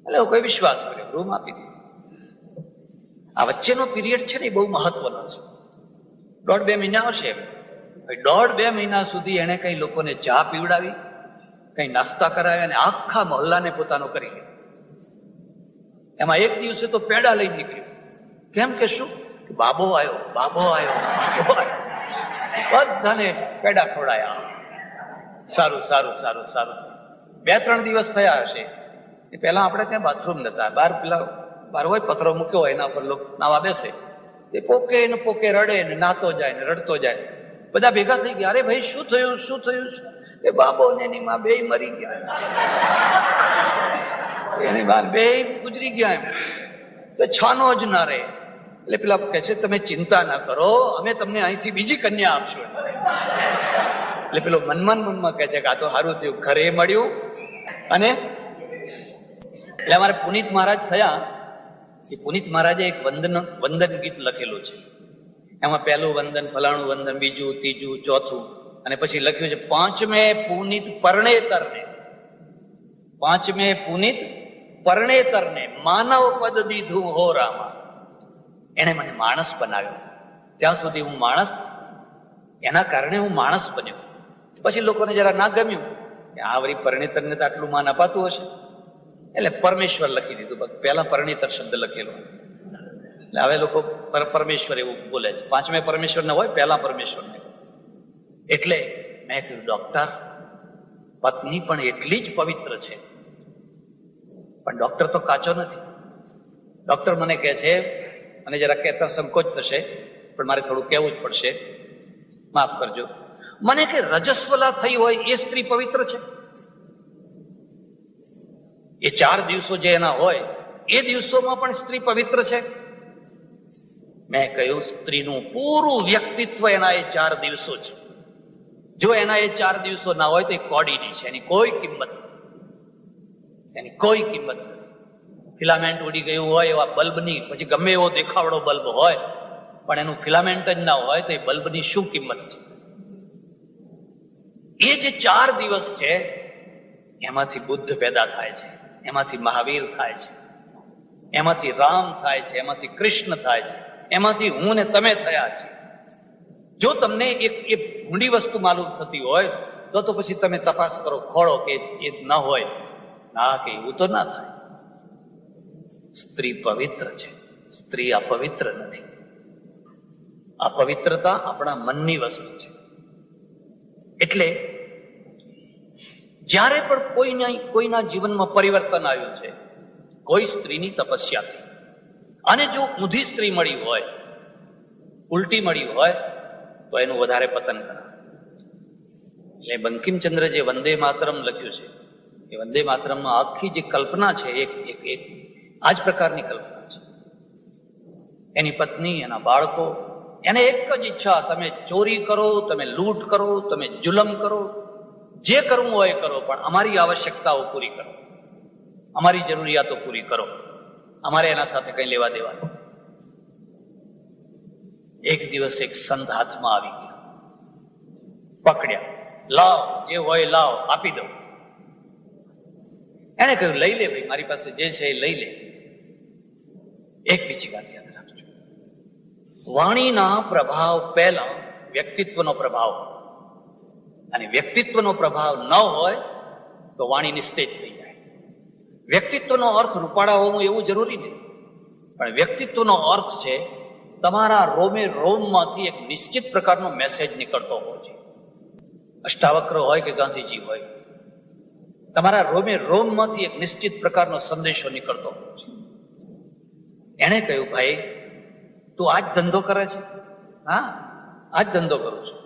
એટલે કોઈ વિશ્વાસ કર્યો, રૂમ આપી દીધો. આ વચ્ચેનો પીરિયડ છે ને એ બહુ મહત્વનો છે. 1.5-2 મહિના આવશે. 1.5-2 મહિના સુધી એને કઈ લોકોને ચા પીવડાવી, કઈ નાસ્તા કરાવ્યા, અને આખા મહોલ્લાને પોતાનો કરી લીધો. એમાં એક દિવસે તો પેડા લઈ નીકળ્યો. કેમ કે શું? બાબો આવ્યો, બાબો આવ્યો, બાબો આવ્યો. બધાને પેડા ખવડાયા. સારું સારું સારું સારું. 2-3 દિવસ થયા હશે. એ પહેલા આપણે ત્યાં બાથરૂમ નતા, બહાર હોય પથરો મૂક્યો હોય, એના પર લોકો નાવા બેસે. એ પોકે ને પોકે, રડે ને નાતો જાય ને રડતો જાય. બધા ભેગા થઈ ગયા. અરે ભાઈ શું થયું, શું થયું? એ બાબો ને એની માં બેય મરી ગયા, એની માં બેય ગુજરી ગયા. એમ તો છાનો જ ના રહે. એટલે પેલા કહે છે, તમે ચિંતા ના કરો, અમે તમને અહીંથી બીજી કન્યા આપશું. એટલે પેલો મનમાં કહે છે કે આ તો સારું થયું, ઘરે મળ્યું. અને એટલે અમારે પુનિત મહારાજ થયા. એ પુનિત મહારાજે એક વંદન ગીત લખેલું છે. એમાં પહેલું વંદન, ફલાણું વંદન, બીજું, ત્રીજું, ચોથું, અને પછી લખ્યું છે 5મે પુનિત પરણેતરને, 5મે પુનિત પરણેતરને માનવ પદ દીધું હો રામા. એને મને માણસ બનાવ્યો. ત્યાં સુધી હું માણસ, એના કારણે હું માણસ બન્યો. પછી લોકોને જરા ના ગમ્યું કે આ વળી પરણેતરને તો આટલું માન અપાતું હશે, એટલે પરમેશ્વર લખી દીધું. પહેલા પરણેતર શબ્દ લખેલો. એટલે હવે લોકો પરમેશ્વર એવું બોલે છે, પાંચમે પરમેશ્વર ને હોય, પહેલા પરમેશ્વર ને. એટલે મેં કહ્યું, ડોક્ટર, પત્ની પણ એટલી જ પવિત્ર છે. પણ ડોક્ટર તો કાચો નથી. ડોક્ટર મને કહે છે, મને જરા કહેતા સંકોચ થશે, પણ મારે થોડું કહેવું જ પડશે, માફ કરજો. મને કે રજસ્વલા થઈ હોય એ સ્ત્રી પવિત્ર છે? એ 4 દિવસો જે એના હોય એ દિવસોમાં પણ સ્ત્રી પવિત્ર છે? મેં કહ્યું, સ્ત્રીનું પૂરું વ્યક્તિત્વ એના એ 4 દિવસો છે. જો એના એ 4 દિવસો ના હોય તો એ કોડીની છે, એની કોઈ કિંમત નથી. એની કોઈ કિંમત નથી. ફિલામેન્ટ ઉડી ગયું હોય એવા બલ્બની, પછી ગમે એવો દેખાવડો બલ્બ હોય, પણ એનું ફિલામેન્ટ જ ના હોય તો એ બલ્બની શું કિંમત છે? એ જે 4 દિવસ છે એમાંથી બુદ્ધ પેદા થાય છે, એમાંથી મહાવીર થાય છે, એમાંથી રામ થાય છે, એમાંથી કૃષ્ણ થાય છે, એમાંથી હું ને તમે થયા છે. જો તમને એક ઊંડી વસ્તુ માલુમ થતી હોય તો પછી તમે તપાસ કરો, ખોળો કે એ ન હોય. ના, કે એવું તો ના થાય. સ્ત્રી પવિત્ર છે, સ્ત્રી અપવિત્ર નથી. અપવિત્રતા આપણા મનની વસ્તુ છે. એટલે જ્યારે પણ કોઈના જીવનમાં પરિવર્તન આવ્યું છે, કોઈ સ્ત્રીની તપસ્યાથી, અને જો ઊંધી સ્ત્રી મળી હોય, ઉલટી મળી હોય, તો એનું વધારે પતન કરે. એટલે બંકિમચંદ્ર જે વંદે માતરમ લખ્યું છે, એ વંદે માતરમમાં આખી જે કલ્પના છે એક આ જ પ્રકારની કલ્પના છે. એની પત્ની, એના બાળકો, એને એક જ ઈચ્છા, તમે ચોરી કરો, તમે લૂંટ કરો, તમે જુલમ કરો, જે કરવું હોય કરો, પણ અમારી આવશ્યકતાઓ પૂરી કરો, અમારી જરૂરિયાતો પૂરી કરો, અમારે એના સાથે કઈ લેવા દેવા નહીં. એક દિવસ એક સંત હાથમાં આવી ગયા, પકડ્યા, લાવ, જે હોય લાવ, આપી દો. એને કહ્યું, લઈ લે ભાઈ, મારી પાસે જે છે એ લઈ લે. એક બીજી વાત યાદ રાખજો, વાણીના પ્રભાવ પહેલા વ્યક્તિત્વનો પ્રભાવ, અને વ્યક્તિત્વનો પ્રભાવ ન હોય તો વાણી નિસ્તેજ થઈ જાય. વ્યક્તિત્વનો અર્થ રૂપાળા હોવું એવું જરૂરી નહીં, પણ વ્યક્તિત્વનો અર્થ છે તમારા રોમે રોમમાંથી એક નિશ્ચિત પ્રકારનો મેસેજ નીકળતો હોવો જોઈએ. અષ્ટાવક્ર હોય કે ગાંધીજી હોય, તમારા રોમે રોમમાંથી એક નિશ્ચિત પ્રકારનો સંદેશો નીકળતો હોવો જોઈએ. એણે કહ્યું, ભાઈ તું આ જ ધંધો કરે છે? હા, આ જ ધંધો કરું છું.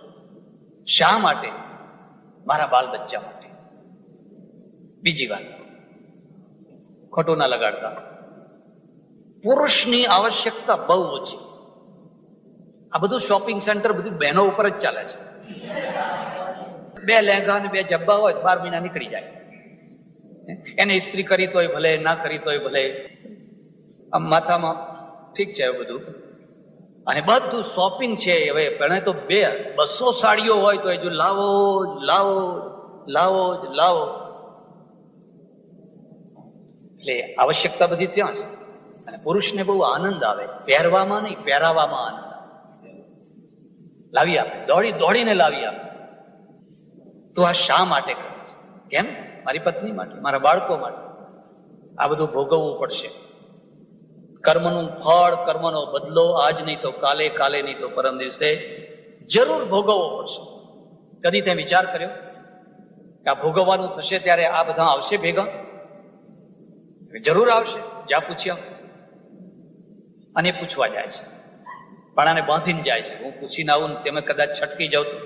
શા માટે? મારા બાલ બચ્ચા માટે. બીજી વાત, ખોટું ના લગાડતા, પુરુષની આવશ્યકતા બહુ ઓછી. આ બધું શોપિંગ સેન્ટર બધું બહેનો ઉપર જ ચાલે છે. 2 લહેંગા અને 2 જબ્બા હોય, 12 મહિના નીકળી જાય. એને ઇસ્ત્રી કરી તોય ભલે, ના કરી તોય ભલે, આમ માથામાં ઠીક છે બધું. અને બધું શોપિંગ છે. હવે પહેણે તો 200 સાડીઓ હોય તો હજુ લાવો લાવો લાવો લાવો. એટલે આવશ્યકતા બધી ત્યાં છે. અને પુરુષને બહુ આનંદ આવે પહેરવામાં નહીં, પહેરાવામાં આનંદ આવે. લાવી આપે, દોડીને લાવી આપે. તો આ શા માટે કરે છે? કેમ? મારી પત્ની માટે, મારા બાળકો માટે. આ બધું ભોગવવું પડશે. કર્મનું ફળ, કર્મનો બદલો આજ નહીં તો કાલે, કાલે નહીં તો પરમ દિવસે જરૂર ભોગવવો પડશે. કદી તે વિચાર કર્યો કે આ ભોગવવાનું થશે ત્યારે આ બધા આવશે ભેગા? જરૂર આવશે. જ્યાં પૂછ્યા અને પૂછવા જાય છે, પાણાને બાંધીને જાય છે. હું પૂછીને આવું, તમે કદાચ છટકી જાવ તો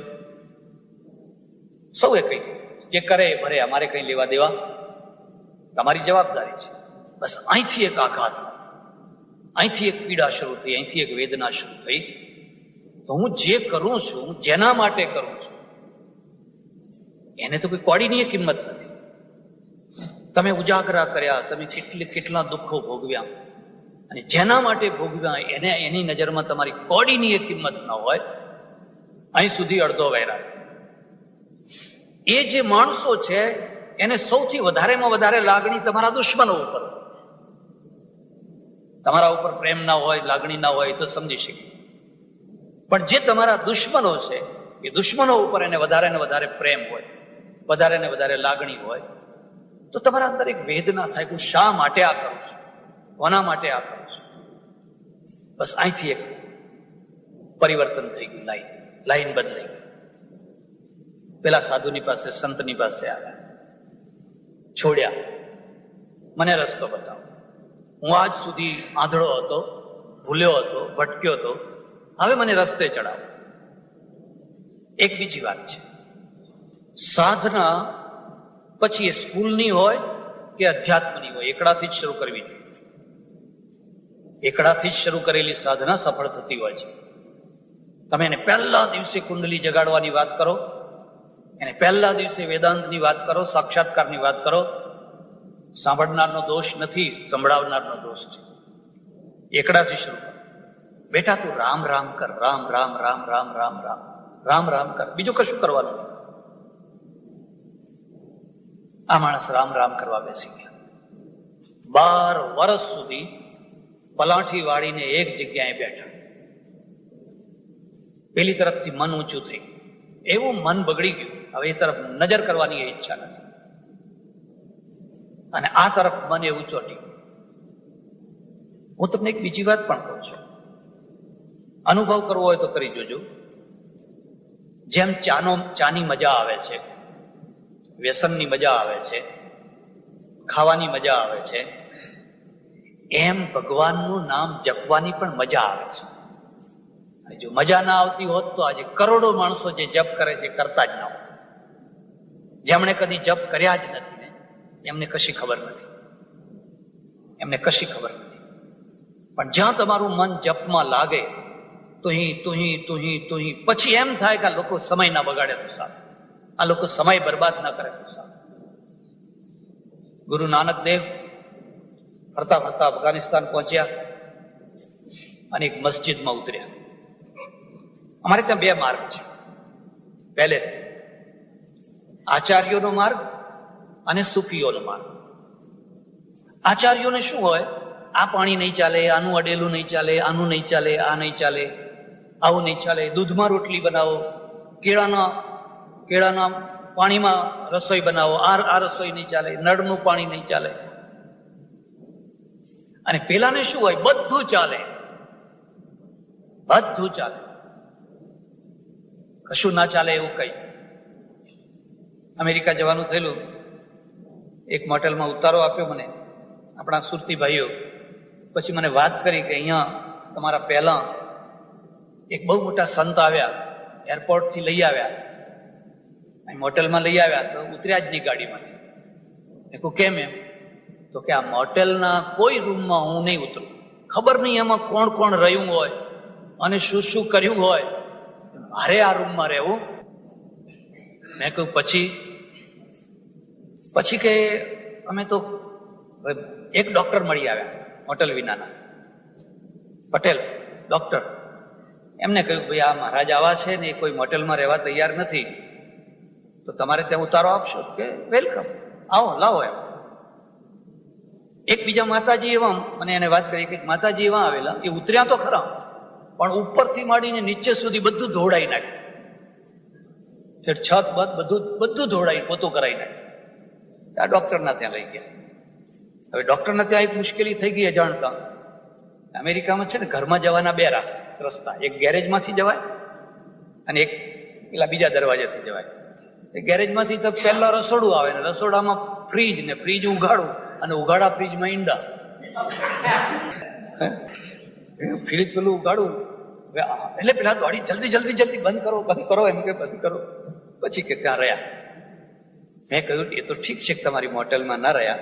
સૌએ કઈ જે કરે એ ભરે, અમારે કઈ લેવા દેવા, તમારી જવાબદારી છે. બસ અહીંથી એક આઘાત, અહીંથી એક પીડા શરૂ થઈ, અહીંથી એક વેદના શરૂ થઈ. તો હું જે કરું છું, હું જેના માટે કરું છું, એને તો કોઈ કોડીની કિંમત નથી. તમે ઉજાગરા કર્યા, તમે કેટલા દુઃખો ભોગવ્યા, અને જેના માટે ભોગવ્યા એને એની નજરમાં તમારી કોડીની કિંમત ન હોય. અહીં સુધી અડધો વૈરાગ. એ જે માણસો છે એને સૌથી વધારેમાં વધારે લાગણી તમારા દુશ્મનો ઉપર. તમારા ઉપર પ્રેમ ના હોય, લાગણી ના હોય તો સમજી શકીએ, પણ જે તમારા દુશ્મનો છે એ દુશ્મનો ઉપર એને વધારે ને વધારે પ્રેમ હોય, વધારે ને વધારે લાગણી હોય, તો તમારા અંદર એક વેદના થાય કે શા માટે આ કરું છું, કોના માટે આ કરું છું. બસ અહીંથી એક પરિવર્તન થઈ ગયું, લાઈન બદલાઈ ગઈ. પેલા સાધુની પાસે, સંતની પાસે આવ્યા, છોડ્યા, મને રસ્તો બતાવો. હું આજ સુધી આંધળો હતો, ભૂલ્યો હતો, ભટક્યો હતો, હવે મને રસ્તે ચડાવો. એક બીજી વાત છે, સાધના પછી એ સ્કૂલની હોય કે અધ્યાત્મની હોય, એકડાથી જ શરૂ કરવી જોઈએ. એકડાથી જ શરૂ કરેલી સાધના સફળ થતી હોય છે. તમે એને પહેલા દિવસે કુંડલી જગાડવાની વાત કરો, એને પહેલા દિવસે વેદાંતની વાત કરો, સાક્ષાત્કારની વાત કરો, સાંભળનારનો દોષ નથી, સંભળાવનારનો દોષ છે. એકડાથી શરૂ કરો. બેટા તું રામ રામ કર, રામ રામ રામ રામ રામ રામ રામ રામ કર, બીજું કશું કરવાનું નહીં. આ માણસ રામ રામ કરવા બેસી ગયા. 12 વર્ષ સુધી પલાઠી વાળીને એક જગ્યાએ બેઠા. પેલી તરફથી મન ઊંચું થઈ ગયું, એવું મન બગડી ગયું, હવે એ તરફ નજર કરવાની એ ઈચ્છા નથી, અને આ તરફ મન એવું ચોંટી ગયું. હું તમને એક બીજી વાત પણ કહું છું, અનુભવ કરવો હોય તો કરી જોજો. જેમ ચાની મજા આવે છે, વ્યસનની મજા આવે છે, ખાવાની મજા આવે છે, એમ ભગવાનનું નામ જપવાની પણ મજા આવે છે. જો મજા ના આવતી હોત તો આજે કરોડો માણસો જે જપ કરે છે કરતા જ ના હોય. જેમણે કદી જપ કર્યા જ નથી ને એમને કશી ખબર નથી, એમને કશી ખબર નથી. પણ જ્યાં તમારું મન જપમાં લાગે તુહી પછી એમ થાય કે આ લોકો સમય ના બગાડે તો સારું, આ લોકો સમય બરબાદ ના કરે તો સારું. ગુરુ નાનક દેવ ફરતા ફરતા અફઘાનિસ્તાન પહોંચ્યા અને એક મસ્જિદમાં ઉતર્યા. અમારે ત્યાં 2 માર્ગ છે પહેલેથી, આચાર્યોનો માર્ગ અને સૂફીઓનો માર્ગ. આચાર્યોને શું હોય, આ પાણી નહીં ચાલે, આનું અડેલું નહીં ચાલે, આનું નહીં ચાલે, આ નહીં ચાલે, આવું નહીં ચાલે, દૂધમાં રોટલી બનાવો, કેળાના પાણીમાં રસોઈ બનાવો, આ રસોઈ નહીં ચાલે, નળનું પાણી નહીં ચાલે. અને પેલાને શું હોય, બધું ચાલે, બધું ચાલે, કશું ના ચાલે એવું કઈ. અમેરિકા જવાનું થયેલું, એક મોટેલમાં ઉતારો આપ્યો મને આપણા સુરતી ભાઈઓ. પછી મને વાત કરી કે અહીંયા તમારા પહેલા એક બહુ મોટા સંત આવ્યા, એરપોર્ટથી લઈ આવ્યા, મોટેલમાં લઈ આવ્યા, તો ઉતર્યા જ નહીં ગાડીમાંથી. મેં કહ્યું કેમ? એમ તો કે આ મોટેલના કોઈ રૂમમાં હું નહીં ઉતરું, ખબર નહીં એમાં કોણ કોણ રહ્યું હોય અને શું શું કર્યું હોય, મારે આ રૂમમાં રહેવું. મેં કહ્યું પછી કે અમે તો એક ડોક્ટર મળી આવ્યા હોટલ વિનાના, પટેલ ડોક્ટર. એમને કહ્યું ભાઈ આ મહારાજ આવા છે ને એ કોઈ મોટેલમાં રહેવા તૈયાર નથી, તો તમારે ત્યાં ઉતારો આપશો? કે વેલકમ, આવો લાવો. એમ એક બીજા માતાજી એવા, મને એને વાત કરી કે માતાજી એવા આવેલા, એ ઉતર્યા તો ખરા પણ ઉપરથી માંડીને નીચે સુધી બધું ધોડાઈ નાખ્યું, છત બત બધું ધોડાઈ પોતું કરાવી નાખ્યું. આ ડોક્ટરના ત્યાં લઈ ગયા. હવે ડોક્ટરના ત્યાં એક મુશ્કેલી થઈ ગઈ અજાણતા. અમેરિકામાં છે ને ઘરમાં જવાના 2 રસ્તા, એક ગેરેજમાંથી જવાય અને એક પેલા બીજા દરવાજાથી જવાય. એ ગેરેજમાંથી તો પહેલા રસોડું આવે ને રસોડામાં ફ્રીજ ને ફ્રીજ ઉઘાડું અને ઉઘાડા ફ્રીજમાં ઈંડા, ફ્રીજ પેલું ઉઘાડું એટલે પેલા ગાડી જલ્દી બંધ કરો એમ કે બંધ કરો. પછી કે ત્યાં રહ્યા. મેં કહ્યું એ તો ઠીક છે કે તમારી મોટેલમાં ના રહ્યા,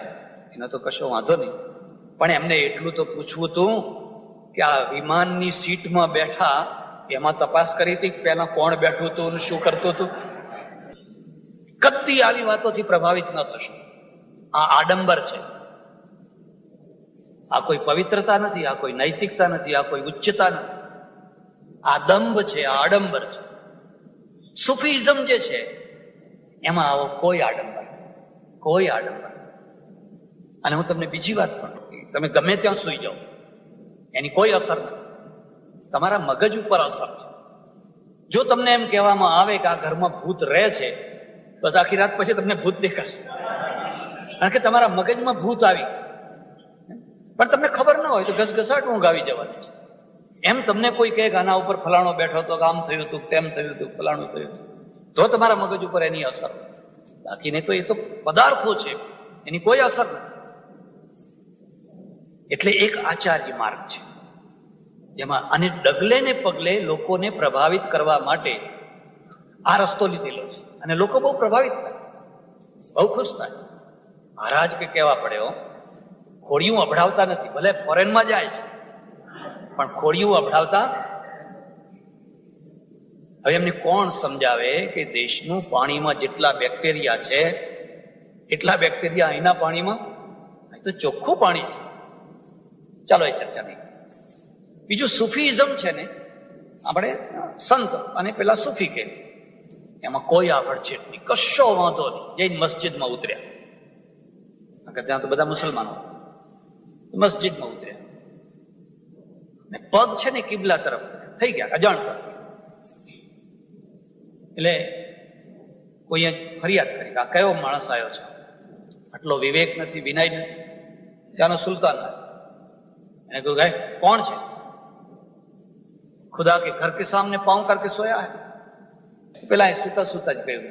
એનો તો કશો વાંધો નહીં, પણ એમને એટલું તો પૂછવું હતું કે આ વિમાનની સીટમાં બેઠા એમાં તપાસ કરી હતી પહેલા કોણ બેઠું હતું અને શું કરતું હતું. કદી આવી વાતોથી પ્રભાવિત ન થશો. આ આડંબર છે, આ કોઈ પવિત્રતા નથી, આ કોઈ નૈતિકતા નથી, આ કોઈ ઉચ્ચતા નથી, આ દંભ છે, આ આડંબર છે. સુફીઝમ જે છે એમાં આવો કોઈ આડંબર. અને હું તમને બીજી વાત પણ, તમે ગમે ત્યાં સુઈ જાઓ એની કોઈ અસર નથી, તમારા મગજ ઉપર અસર છે. જો તમને એમ કહેવામાં આવે કે આ ઘરમાં ભૂત રહે છે, બસ આખી રાત પછી તમને ભૂત દેખાશે, કારણ કે તમારા મગજમાં ભૂત આવી. પણ તમને ખબર ના હોય તો ઘસઘસાટ ઊંઘ આવી જવાની છે. એમ તમને કોઈ કહે કે આના ઉપર ફલાણો બેઠો હતો, આમ થયું હતું, તેમ થયું હતું, ફલાણું થયું તો તમારા મગજ ઉપર એની અસર. બાકી નહીં તો એ તો પદાર્થો છે, એની કોઈ અસર નથી. એટલે એક આચાર્ય માર્ગ છે જેમાં અને ડગલે ને પગલે લોકોને પ્રભાવિત કરવા માટે આ રસ્તો લીધેલો છે. અને લોકો બહુ પ્રભાવિત થાય, બહુ ખુશ થાય. મહારાજ કે કહેવા પડે, ખોડિયું અભડાવતા નથી. ભલે ફોરેનમાં જાય છે પણ ખોડિયું અભડાવતા. હવે એમને કોણ સમજાવે કે દેશનું પાણીમાં જેટલા બેક્ટેરિયા છે એટલા બેક્ટેરિયા અહીંના પાણીમાં, અહીં તો ચોખ્ખું પાણી છે. ચાલો એ ચર્ચા નહીં. બીજું સુફીઝમ છે ને, આપણે સંત અને પેલા સુફી કે એમાં કોઈ આભડછેટ નહીં, કશો વાંધો નહીં. જઈને મસ્જિદમાં ઉતર્યા, ત્યાં તો બધા મુસલમાનો, મસ્જિદમાં ઉતર્યા ને પગ છે ને કિબલા તરફ થઈ ગયા અજાણતા. એટલે કોઈએ ફરિયાદ કરી, આ કયો માણસ આવ્યો છે, આટલો વિવેક નથી, વિનય નથી. ત્યાંનો સુલતાન એને કહ્યું, ગાય કોણ છે? ખુદા કે ઘર કે સામને પાઉં કરકે સોયા હૈ. પેલા એ સુતા સુતા જ કહ્યું,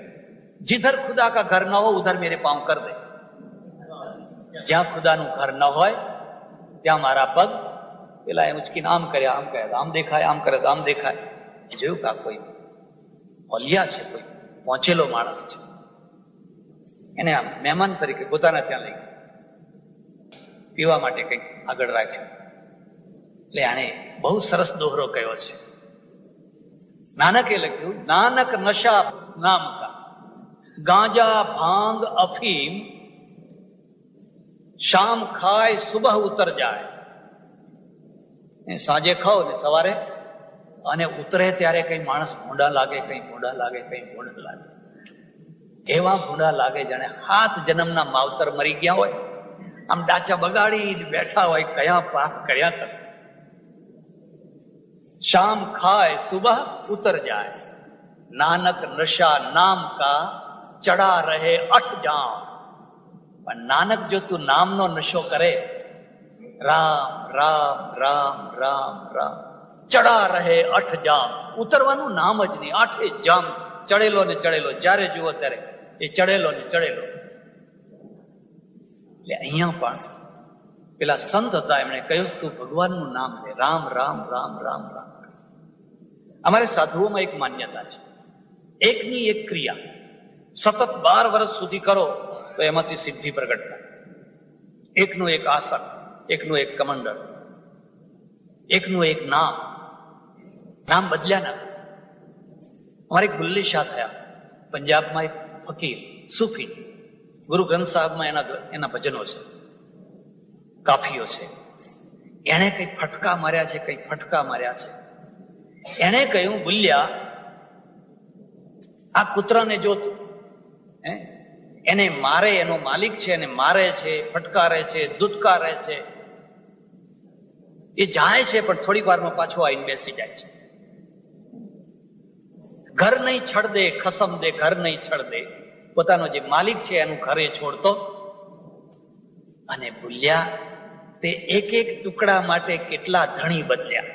જીધર ખુદા કા ઘર ના હો ઉધર મેરે પાઉં કર દે. જ્યાં ખુદાનું ઘર ન હોય ત્યાં મારા પગ. પેલા એ ઉચકીને આમ કર્યા, આમ કર્યા, આમ દેખાય, આમ કરે તો આમ દેખાય. એ જોયું કે આ કોઈ ઓલિયા છે, કોઈ પહોંચેલો માણસ છે. એને આમ મહેમાન તરીકે પોતાના ત્યાં લઈ પીવા માટે કંઈક આગળ રાખ્યું. એટલે આને બહુ સરસ દોહરો કયો છે. નાનકે લખ્યું, નાનક નશા નામ કા ગાંજા ભાંગ અફીમ શામ ખાય સુબહ ઉતર જાય. સાંજે ખાઓ ને સવારે અને ઉતરે ત્યારે કઈ માણસ ભૂંડા લાગે, કઈ ભૂંડા લાગે, કઈ ભૂંડા લાગે. એવા ભૂંડા લાગે જાણે 7 જન્મના માવતર મરી ગયા હોય, આમ ડાચા બગાડી બેઠા હોય, કયા પાપ કર્યા હતા. શામ ખાય સુબહ ઉતર જાય, નાનક નશા નામ કા ચડા રહે 8 જામ. પણ નાનક જો તું નામનો નશો કરે, રામ રામ રામ રામ રામ, ચડા રહે 8 જામ. ઉતરવાનું નામ જ નહીં, 8 જામ ચડેલો ને ચડેલો. જ્યારે જુઓ ત્યારે એ ચડેલો ને ચડેલો. એટલે અહીંયા પણ પેલા સંત હતા, એમણે કહ્યું તું ભગવાનનું નામ લે, રામ રામ રામ રામ રામ. અમારે સાધુઓમાં એક માન્યતા છે, એકની એક ક્રિયા સતત 12 વર્ષ સુધી કરો તો એમાંથી સિદ્ધિ પ્રગટ થાય. એકનું એક આસન, એકનું એક કમંડળ, એકનું એક નામ. નામ બદલ્યા ના. અમારે એક બુલ્લે શાહ થયા પંજાબમાં, એક ફકીર સુફી, ગુરુ ગ્રંથ સાહેબમાં એના ભજનો છે, કાફીઓ છે. એને કઈ ફટકા માર્યા છે, કઈ ફટકા માર્યા છે. એને કહ્યું, બુલ્યા આ કૂતરાને જો એને મારે, એનો માલિક છે, એને મારે છે, ફટકારે છે, દુત્કારે છે, એ જાય છે પણ થોડીક વારમાં પાછો આવીને બેસી જાય છે. ઘર નહીં છડ દે, ખસમ દે, ઘર નહીં છડ દે. પોતાનો જે માલિક છે એનું ઘરે છોડતો. અને ભૂલ્યા તે એક એક ટુકડા માટે કેટલા ધણી બદલ્યા.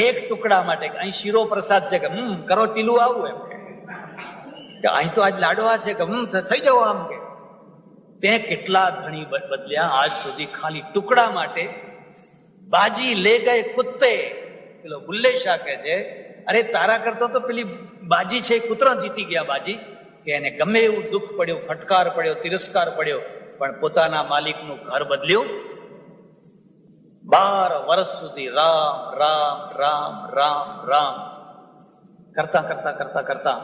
એક ટુકડા માટે અહીં શીરો પ્રસાદ છે કે કરો ટીલું આવું, એમ કે અહીં તો આજ લાડવા છે કે થઈ જાવ આમ, કે તે કેટલા ધણી બદલ્યા. આજ સુધી ખાલી ટુકડા માટે બાજી લે ગયે કુત્તે. પેલો બુલ્લે શાહ કહે છે, અરે તારા કરતા તો પેલી બાજી છે, કૂતરા જીતી ગયા બાજી. કે એને ગમે એવું દુઃખ પડ્યું, ફટકાર પડ્યો, તિરસ્કાર પડ્યો, પણ પોતાના માલિકનું ઘર બદલ્યું. 12 વર્ષ સુધી રામ રામ રામ રામ રામ કરતા કરતા કરતા કરતા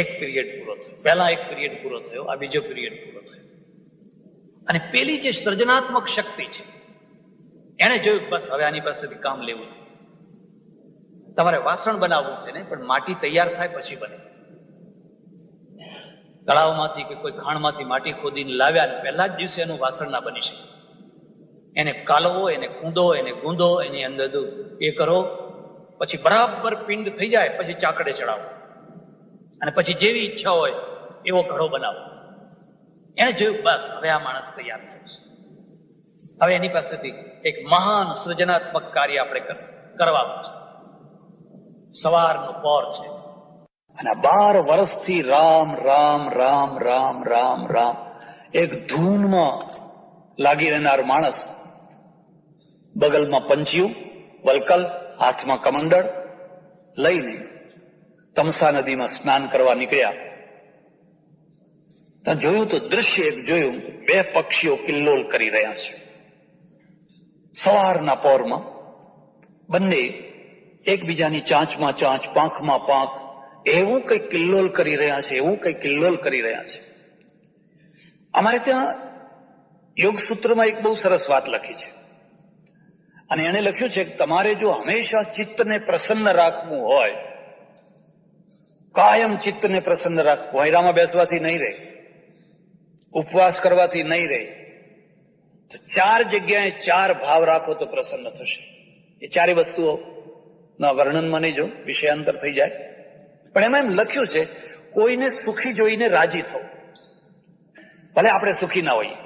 એક પીરિયડ પૂરો થયો. પહેલા એક પીરિયડ પૂરો થયો, આ બીજો પીરિયડ પૂરો થયો. અને પેલી જે સર્જનાત્મક શક્તિ છે એને જોયું, બસ હવે આની પાસેથી કામ લેવું છે. તમારે વાસણ બનાવવું છે ને, પણ માટી તૈયાર થાય પછી બને. તળાવમાંથી કે કોઈ ખાણમાંથી માટી ખોદીને લાવ્યા ને પહેલા જ દિવસે એનું વાસણ ના બની શકે. એને કાલવો, એને કૂંદો, એને ગૂંદો, એની અંદર એ કરો, પછી બરાબર પિંડ થઈ જાય પછી ચાકડે ચડાવો, અને પછી જેવી ઈચ્છા હોય એવો ઘડો બનાવો. એને જોયું, બસ હવે આ માણસ તૈયાર થયો છે. હવે એની પાસેથી એક મહાન સૃજનાત્મક કાર્ય આપણે કરવાનું છે. સવારનો પહોર છે અને 12 વર્ષથી રામ રામ રામ રામ રામ રામ એક ધૂનમાં લાગી રહેનાર માણસ બગલમાં પંચિયું, વલકલ, હાથમાં કમંડળ લઈને તમસા નદીમાં સ્નાન કરવા નીકળ્યા. ત્યાં જોયું તો દ્રશ્ય એક જોયું, 2 પક્ષીઓ કિલ્લોલ કરી રહ્યા છે. સવારના પહોરમાં બંને એકબીજાની ચાંચમાં ચાંચ, પાંખમાં પાંખ એવું કઈ કિલ્લોલ કરી રહ્યા છે, એવું કઈ કિલ્લોલ કરી રહ્યા છે. અમારે ત્યાં યોગસૂત્રમાં એક બહુ સરસ વાત લખી છે અને એને લખ્યું છે કે તમારે જો હંમેશા ચિત્તને પ્રસન્ન રાખવું હોય, કાયમ ચિત્તને પ્રસન્ન રાખવું, વાયરામાં બેસવાથી નહીં રહે, ઉપવાસ કરવાથી નહીં રહે, તો 4 જગ્યાએ 4 ભાવ રાખો તો પ્રસન્ન થશે. એ 4 વસ્તુઓ ના વર્ણનમાં નહીં જો, વિષયાંતર થઈ જાય. પણ એમાં એમ લખ્યું છે કોઈને સુખી જોઈને રાજી થવું. ભલે આપણે સુખી ના હોઈએ,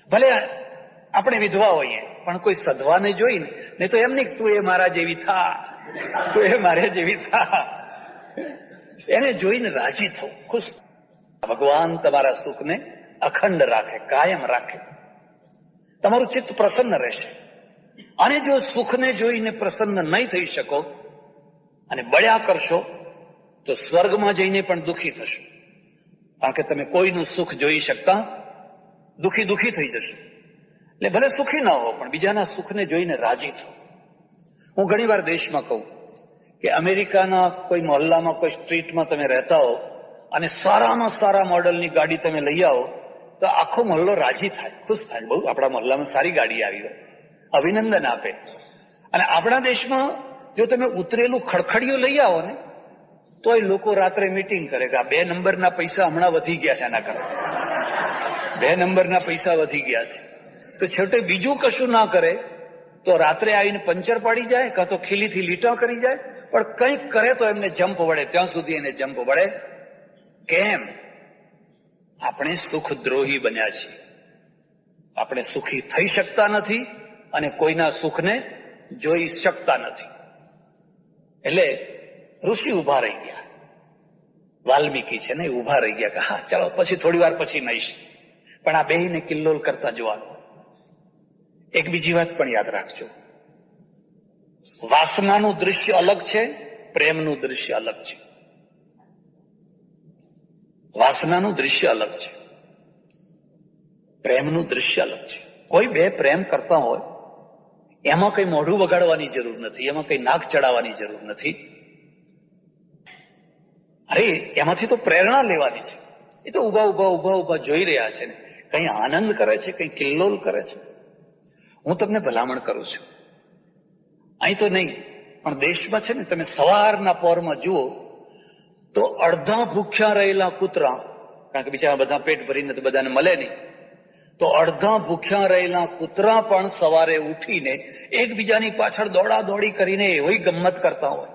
ભલે આપણે વિધવા હોઈએ, પણ કોઈ સધવાને જોઈને, નહીં તો એમ નહીં તું એ મારા જેવી થા, તું એ મારે જેવી થા, એને જોઈને રાજી થવું, ખુશ. ભગવાન તમારા સુખને અખંડ રાખે, કાયમ રાખે, તમારું ચિત્ત પ્રસન્ન રહેશે. અને જો સુખને જોઈને પ્રસન્ન નહીં થઈ શકો અને બળ્યા કરશો તો સ્વર્ગમાં જઈને પણ દુઃખી થશો. કારણ કે તમે કોઈનું સુખ જોઈ શકતા દુઃખી થઈ જશો. એટલે ભલે સુખી ના હો પણ બીજાના સુખને જોઈને રાજી થો. હું ઘણી વાર દેશમાં કહું કે અમેરિકાના કોઈ મહોલ્લામાં, કોઈ સ્ટ્રીટમાં તમે રહેતા હો અને સારામાં સારા મોડલની ગાડી તમે લઈ આવો તો આખો મહોલ્લો રાજી થાય, ખુશ થાય. બહુ આપણા મહોલ્લામાં સારી ગાડી આવી હોય, અભિનંદન આપે. અને આપણા દેશમાં જો તમે ઉતરેલું ખડખડિયું લઈ આવો ને તો એ લોકો રાત્રે મીટિંગ કરે કે આ 2 નંબરના પૈસા હમણાં વધી ગયા છે, એના કારણે 2 નંબરના પૈસા વધી ગયા છે. તો છેવટે બીજું કશું ના કરે તો રાત્રે આવીને પંચર પાડી જાય, કાં તો ખીલીથી લીટા કરી જાય, પણ કંઈક કરે તો એમને જમ્પ વળે. ત્યાં સુધી એને જમ્પ વળે. કેમ? આપણે સુખદ્રોહી બન્યા છીએ. આપણે સુખી થઈ શકતા નથી અને કોઈના સુખને જોઈ શકતા નથી. એટલે ઋષિ ઉભા રહી ગયા, વાલ્મીકી છે ને ઉભા રહી ગયા કે હા ચાલો પછી થોડી વાર પછી નહીશ. પણ આ બેયને કિલ્લોલ કરતા જોવાનું. એક બીજી વાત પણ યાદ રાખજો, વાસનાનું દૃશ્ય અલગ છે, પ્રેમનું દૃશ્ય અલગ છે. વાસનાનું દૃશ્ય અલગ છે, પ્રેમનું દૃશ્ય અલગ છે. કોઈ 2 પ્રેમ કરતા હોય એમાં કઈ મોઢું વગાડવાની જરૂર નથી, એમાં કઈ નાક ચડાવવાની જરૂર નથી. અરે એમાંથી તો પ્રેરણા લેવાની છે. એ તો ઉભા જોઈ રહ્યા છે ને, કઈ આનંદ કરે છે, કઈ કિલ્લોલ કરે છે. હું તમને ભલામણ કરું છું, અહીં તો નહીં પણ દેશમાં છે ને, તમે સવારના પહોરમાં જુઓ તો અડધા ભૂખ્યા રહેલા કૂતરા, કારણ કે બિચારા બધા પેટ ભરીને તો બધાને મળે નહીં, તો અડધા ભૂખ્યા રહેલા કૂતરા પણ સવારે ઉઠીને એકબીજાની પાછળ દોડાદોડી કરીને એવી ગમ્મત કરતા હોય,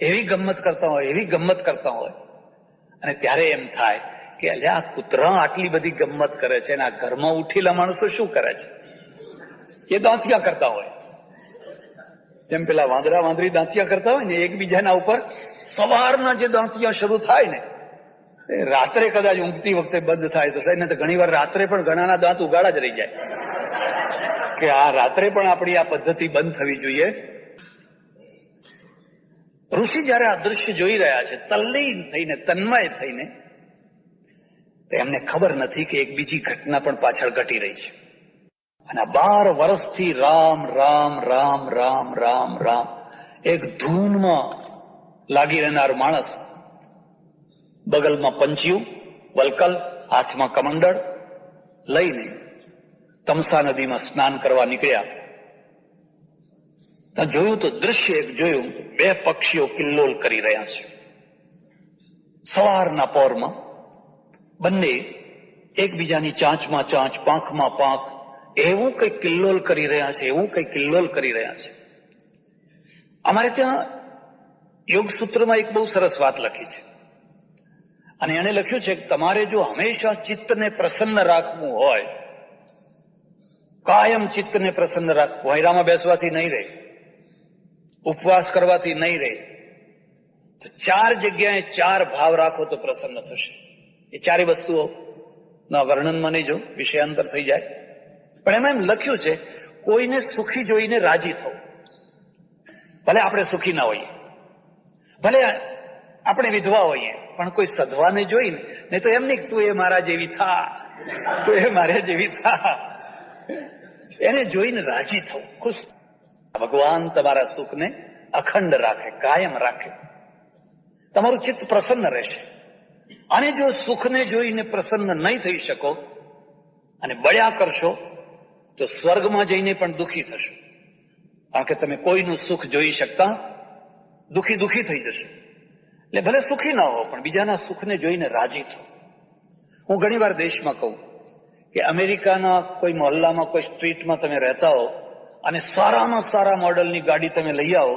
એવી ગમ્મત કરતા હોય. અને ત્યારે એમ થાય કે અલ્યા આ કૂતરા આટલી બધી ગમ્મત કરે છે અને આ ઘરમાં ઉઠેલા માણસો શું કરે છે? એ દાંતિયા કરતા હોય, જેમ પેલા વાંદરી દાંતિયા કરતા હોય ને એકબીજાના ઉપર. સવારના જે દાંતિયા શરૂ થાય ને રાત્રે કદાચ ઊંઘતી વખતે બંધ થાય તો થાય ને, તો ઘણી વાર રાત્રે પણ ઘણાના દાંત ઉગાડા જ રહી જાય કે આ રાત્રે પણ આપણી આ પદ્ધતિ બંધ થવી જોઈએ. ઋષિ જયારે આ દૃશ્ય જોઈ રહ્યા છે, તલ્લીન થઈને, તન્મય થઈને, તો એમને ખબર નથી કે એક બીજી ઘટના પણ પાછળ ઘટી રહી છે. અને 12 વર્ષથી રામ રામ રામ રામ રામ રામ એક ધૂનમાં લાગી રહેનાર માણસ બગલમાં પંચિયું, વલકલ, હાથમાં કમંડળ લઈને તમસા નદીમાં સ્નાન કરવા નીકળ્યા. ત્યાં જોયું તો દ્રશ્ય એક જોયું, 2 પક્ષીઓ કિલ્લોલ કરી રહ્યા છે. સવારના પહોરમાં બંને એકબીજાની ચાંચમાં ચાંચ, પાંખમાં પાંખ એવું કઈ કિલ્લોલ કરી રહ્યા છે. અમારે ત્યાં યોગસૂત્રમાં એક બહુ સરસ વાત લખી છે અને એને લખ્યું છે કે તમારે જો હંમેશા ચિત્તને પ્રસન્ન રાખવું હોય, કાયમ ચિત્તને પ્રસન્ન રાખવું, વાયરામાં બેસવાથી નહીં રહે, ઉપવાસ કરવાથી નહીં રહે, તો 4 જગ્યાએ 4 ભાવ રાખો તો પ્રસન્ન થશે. એ 4 વસ્તુઓ ના વર્ણનમાં નહીં જો, વિષયાંતર થઈ જાય. પણ એમાં એમ લખ્યું છે, કોઈને સુખી જોઈને રાજી થવું. ભલે આપણે સુખી ના હોઈએ, ભલે આપણે વિધવા હોઈએ, પણ કોઈ સધવાને જોઈને, નહીં તો એમ નહીં તું એ મારા જેવી થા, તું એ મારા જેવી થા, એને જોઈને રાજી થવું, ખુશ. ભગવાન તમારા સુખને અખંડ રાખે, કાયમ રાખે, તમારું ચિત્ત પ્રસન્ન રહેશે. અને જો સુખને જોઈને પ્રસન્ન નહીં થઈ શકો અને બળ્યા કરશો તો સ્વર્ગમાં જઈને પણ દુઃખી થશો. કારણ કે તમે કોઈનું સુખ જોઈ શકતા દુઃખી થઈ જશો. એટલે ભલે સુખી ના હો, પણ બીજાના સુખને જોઈને રાજી થો. હું ઘણી વાર દેશમાં કહું કે અમેરિકાના કોઈ મહોલ્લામાં, કોઈ સ્ટ્રીટમાં તમે રહેતા હો અને સારામાં સારા મોડલની ગાડી તમે લઈ આવો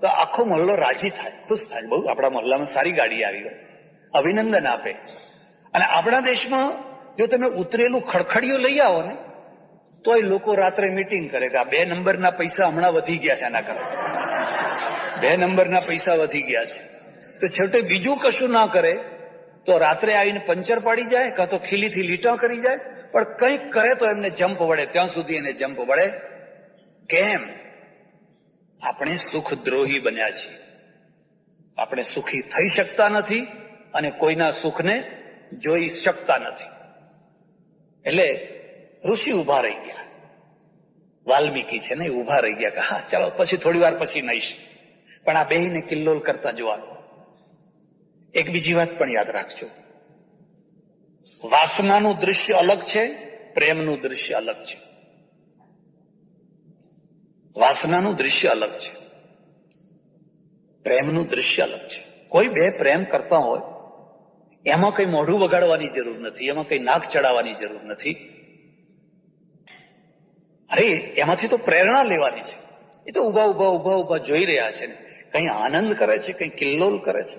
તો આખો મહોલ્લો રાજી થાય, ખુશ થાય. બહુ આપણા મહોલ્લામાં સારી ગાડી આવી હોય, અભિનંદન આપે. અને આપણા દેશમાં જો તમે ઉતરેલું ખડખડિયું લઈ આવો ને તોય લોકો રાત્રે મીટિંગ કરે કે આ 2 નંબરના પૈસા હમણાં વધી ગયા છે, એના કરતા 2 નંબરના પૈસા વધી ગયા છે. તો છેવટે બીજું કશું ના કરે તો રાત્રે આવીને પંચર પાડી જાય, કાં તો ખીલીથી લીટા કરી જાય, પણ કંઈક કરે તો એમને જમ્પ વળે. ત્યાં સુધી એને જમ્પ વળે. કેમ? આપણે સુખદ્રોહી બન્યા છીએ. આપણે સુખી થઈ શકતા નથી અને કોઈના સુખને જોઈ શકતા નથી. એટલે ઋષિ ઉભા રહી ગયા, વાલ્મીકી છે ને, ઉભા રહી ગયા કે હા ચાલો પછી થોડી વાર પછી નહીશ. પણ આ બેયને કિલ્લોલ કરતા જોવાનું. એક બીજી વાત પણ યાદ રાખજો, વાસનાનું દૃશ્ય અલગ છે, પ્રેમનું દૃશ્ય અલગ છે. વાસનાનું દૃશ્ય અલગ છે, પ્રેમનું દૃશ્ય અલગ છે. કોઈ બે પ્રેમ કરતા હોય એમાં કઈ મોઢું વગાડવાની જરૂર નથી, એમાં કઈ નાક ચડાવવાની જરૂર નથી. અરે એમાંથી તો પ્રેરણા લેવાની છે. એ તો ઉભા જોઈ રહ્યા છે ને, કઈ આનંદ કરે છે, કઈ કિલ્લોલ કરે છે.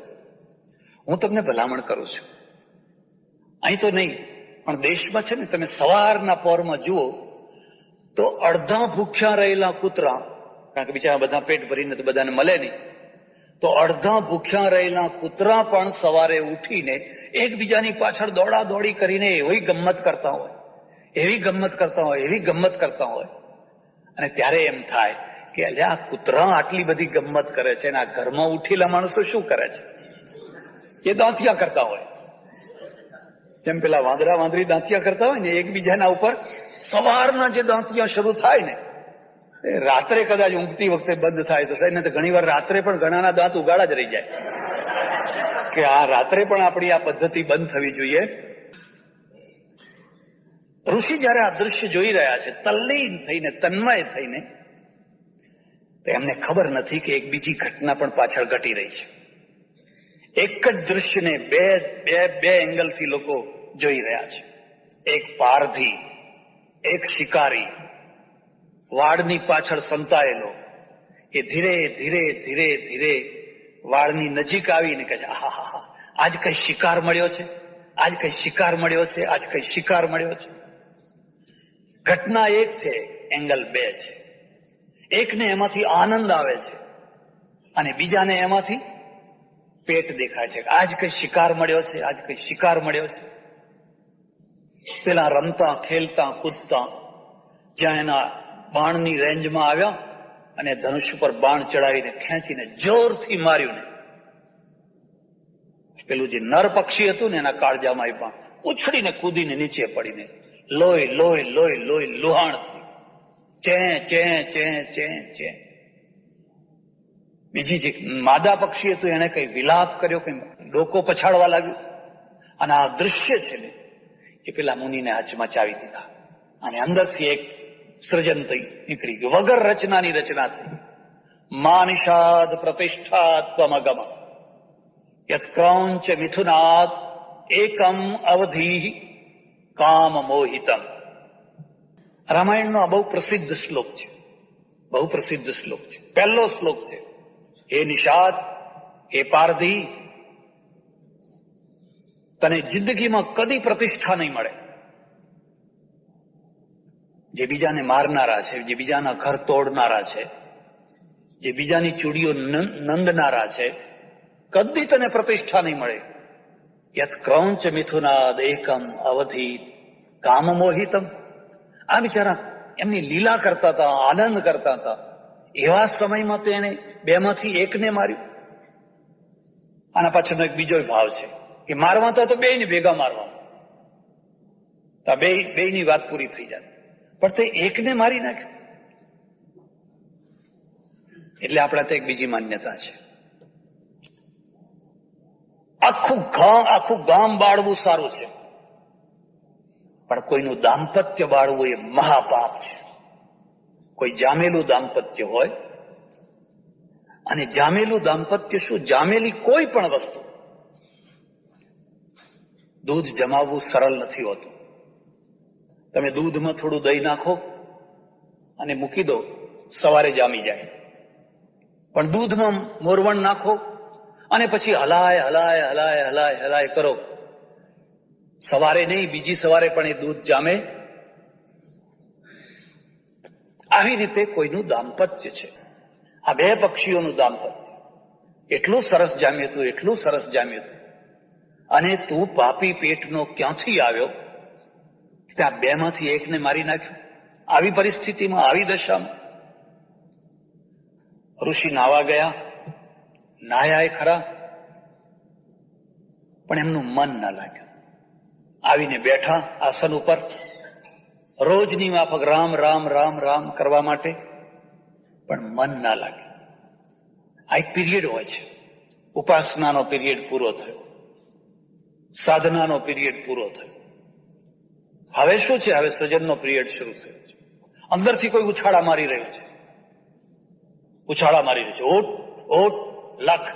હું તમને ભલામણ કરું છું, અહીં તો નહીં પણ દેશમાં છે ને, તમે સવારના પહોરમાં જુઓ તો અડધા ભૂખ્યા રહેલા કૂતરા, કારણ કે બિચારા બધા પેટ ભરીને તો બધાને મળે નહીં, તો અડધા ભૂખ્યા રહેલા કૂતરા પણ સવારે ઉઠીને એકબીજાની પાછળ દોડા દોડી કરીને એવી ગમત કરતા હોય. અને ત્યારે એમ થાય કે આ કૂતરા આટલી બધી ગમત કરે છે અને આ ઘરમાં ઉઠેલા માણસો શું કરે છે? એ દાંતિયા કરતા હોય, જેમ પેલા વાંદરા વાંદરી દાંતિયા કરતા હોય ને એકબીજાના ઉપર. સવારના જે દાંતિયા શરૂ થાય ને એ રાત્રે કદાચ ઊંઘતી વખતે બંધ થાય તો થાય, ને તો ઘણી વાર રાત્રે પણ ઘણાના દાંત ઉગાડા જ રહી જાય કે આ રાત્રે પણ આપણી આ પદ્ધતિ બંધ થવી જોઈએ. ઋષિ જયારે આ દૃશ્ય જોઈ રહ્યા છે, તલ્લીન થઈને, તન્મય થઈને, તો એમને ખબર નથી કે એક બીજી ઘટના પણ પાછળ ઘટી રહી છે. એક જ દૃશ્યને બે એંગલથી લોકો જોઈ રહ્યા છે. એક પારધી, એક શિકારી, વાડની પાછળ સંતાયેલો, એ ધીરે ધીરે વાડની નજીક આવીને કહે છે, આહા, આજ કઈ શિકાર મળ્યો છે, આજ કઈ શિકાર મળ્યો છે, આજ કઈ શિકાર મળ્યો છે. ઘટના એક છે, એંગલ બે છે. એકને એમાંથી આનંદ આવે છે અને બીજાને એમાંથી પેટ દેખાય છે. આજ કઈ શિકાર મળ્યો છે, આજ કઈ શિકાર મળ્યો છે. પેલા રમતા, ખેલતા, કૂદતા, જ્યાં એના બાણની રેન્જમાં આવ્યા અને ધનુષ પર બાણ ચડાવીને ખેંચીને જોરથી માર્યું ને, પેલું જે નર પક્ષી હતું ને એના કાળજામાં એ બાણ ઉછળીને કૂદીને નીચે પડીને લોહી લુહાણથી ચે. બીજી જે માદા પક્ષી હતું એને કઈ વિલાપ કર્યો, કઈ ડોકો પછાડવા લાગ્યું. અને આ દૃશ્ય છે ને એ પેલા મુનિને હચમચાવી દીધા અને અંદરથી એક સૃજન નીકળી ગયું. વગર રચનાની રચના થઈ. માનિષાદ પ્રતિષ્ઠાત્વમગમ યત ક્રૌંચ મિથુનાત એકમ અવધિ કામ મોહિતમ. રામાયણનો આ બહુ પ્રસિદ્ધ શ્લોક છે, પહેલો શ્લોક છે. હે નિષાદ, હે પારધી, તને જિંદગીમાં કદી પ્રતિષ્ઠા નહીં મળે. જે બીજાને મારનારા છે, જે બીજાના ઘર તોડનારા છે, જે બીજાની ચૂડીઓ નંદનારા છે, કદી તને પ્રતિષ્ઠા નહીં મળે. યત ક્રૌંચ મિથુનાદ એકમ અવધિ કામ મોહિતમ. આ બિચારા એમની લીલા કરતા હતા, આનંદ કરતા હતા. એવા સમયમાં તો એને બેમાંથી એકને માર્યું. આના પાછળનો એક બીજો ભાવ છે કે મારવા તો બે ને ભેગા મારવા, તો બે ની વાત પૂરી થઈ જાય, પણ તે એકને મારી નાખ્યો. એટલે આપણા તો એક બીજી માન્યતા છે, આખું ગામ બાળવું સારું છે, પણ કોઈનું દાંપત્ય બાળવું એ મહાપાપ છે. કોઈ જામેલું દાંપત્ય હોય, અને જામેલું દાંપત્ય શું, જામેલી કોઈ પણ વસ્તુ, દૂધ જમાવવું સરળ નથી હોતું. તમે દૂધમાં થોડું દહીં નાખો અને મૂકી દો, સવારે જામી જાય. પણ દૂધમાં મોરવણ નાખો અને પછી હલાય હલાય હલાય હલાય હલાય કરો, સવારે નહીં બીજી સવારે પણ એ દૂધ જામે. આવી રીતે કોઈનું દાંપત્ય છે. આ બે પક્ષીઓનું દાંપત્ય એટલું સરસ જામ્યું હતું, એટલું સરસ જામ્યું હતું. અને તું પાપી પેટનો ક્યાંથી આવ્યો, ત્યાં બે માંથી એકને મારી નાખ્યો. આવી પરિસ્થિતિમાં, આવી દશામાં ઋષિ નાવા ગયા, નાયા એ ખરા, પણ એમનું મન ના લાગ્યું. આવીને બેઠા આસન ઉપર, રોજની માફક રામ રામ રામ રામ કરવા માટે, પણ મન ના લાગે. આ એક પીરિયડ હોય છે. ઉપાસનાનો પીરિયડ પૂરો થયો, સાધનાનો પીરિયડ પૂરો થયો. હવે શું છે, હવે સજનનો પીરિયડ શરૂ થયો છે. અંદરથી કોઈ ઉછાળા મારી રહ્યું છે, ઉછાળા મારી રહ્યું છે, ઓટ ઓટ લખ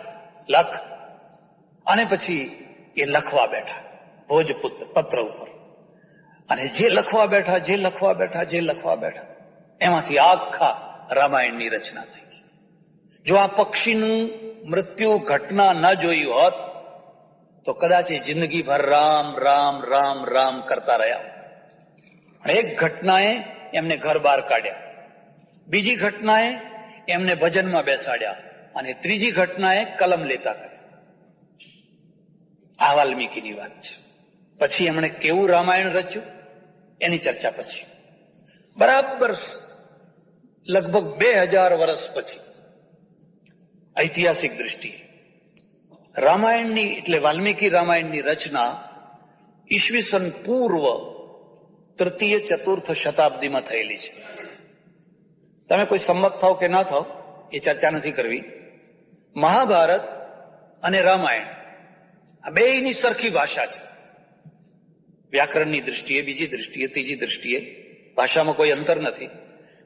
લખ. અને પછી એ લખવા બેઠા ભોજપુત્ર પત્ર ઉપર, અને જે લખવા બેઠા જે લખવા બેઠા જે લખવા બેઠા, એમાંથી આખા રામાયણની રચના થઈ ગઈ. જો આ પક્ષીનું મૃત્યુ ઘટના ન જોઈ હોત તો કદાચ એ જિંદગીભર રામ રામ રામ રામ કરતા રહ્યા. એક ઘટનાએ એમને ઘર બહાર કાઢ્યા, બીજી ઘટનાએ એમને ભજનમાં બેસાડ્યા, અને ત્રીજી ઘટનાએ કલમ લેતા કર્યા. આ વાલ્મીકીની વાત છે. પછી એમણે કેવું રામાયણ રચ્યું એની ચર્ચા પછી. બરાબર લગભગ 2000 વર્ષ પછી ઐતિહાસિક દ્રષ્ટિએ રામાયણની, એટલે વાલ્મીકી રામાયણની રચના ઈસવીસન પૂર્વ તૃતીય ચતુર્થ શતાબ્દીમાં થયેલી છે. તમે કોઈ સંમત થાવ કે ના થાવ એ ચર્ચા નથી કરવી. મહાભારત અને રામાયણ આ બેયની સરખી ભાષા છે. વ્યાકરણની દૃષ્ટિએ, બીજી દૃષ્ટિએ, ત્રીજી દૃષ્ટિએ ભાષામાં કોઈ અંતર નથી.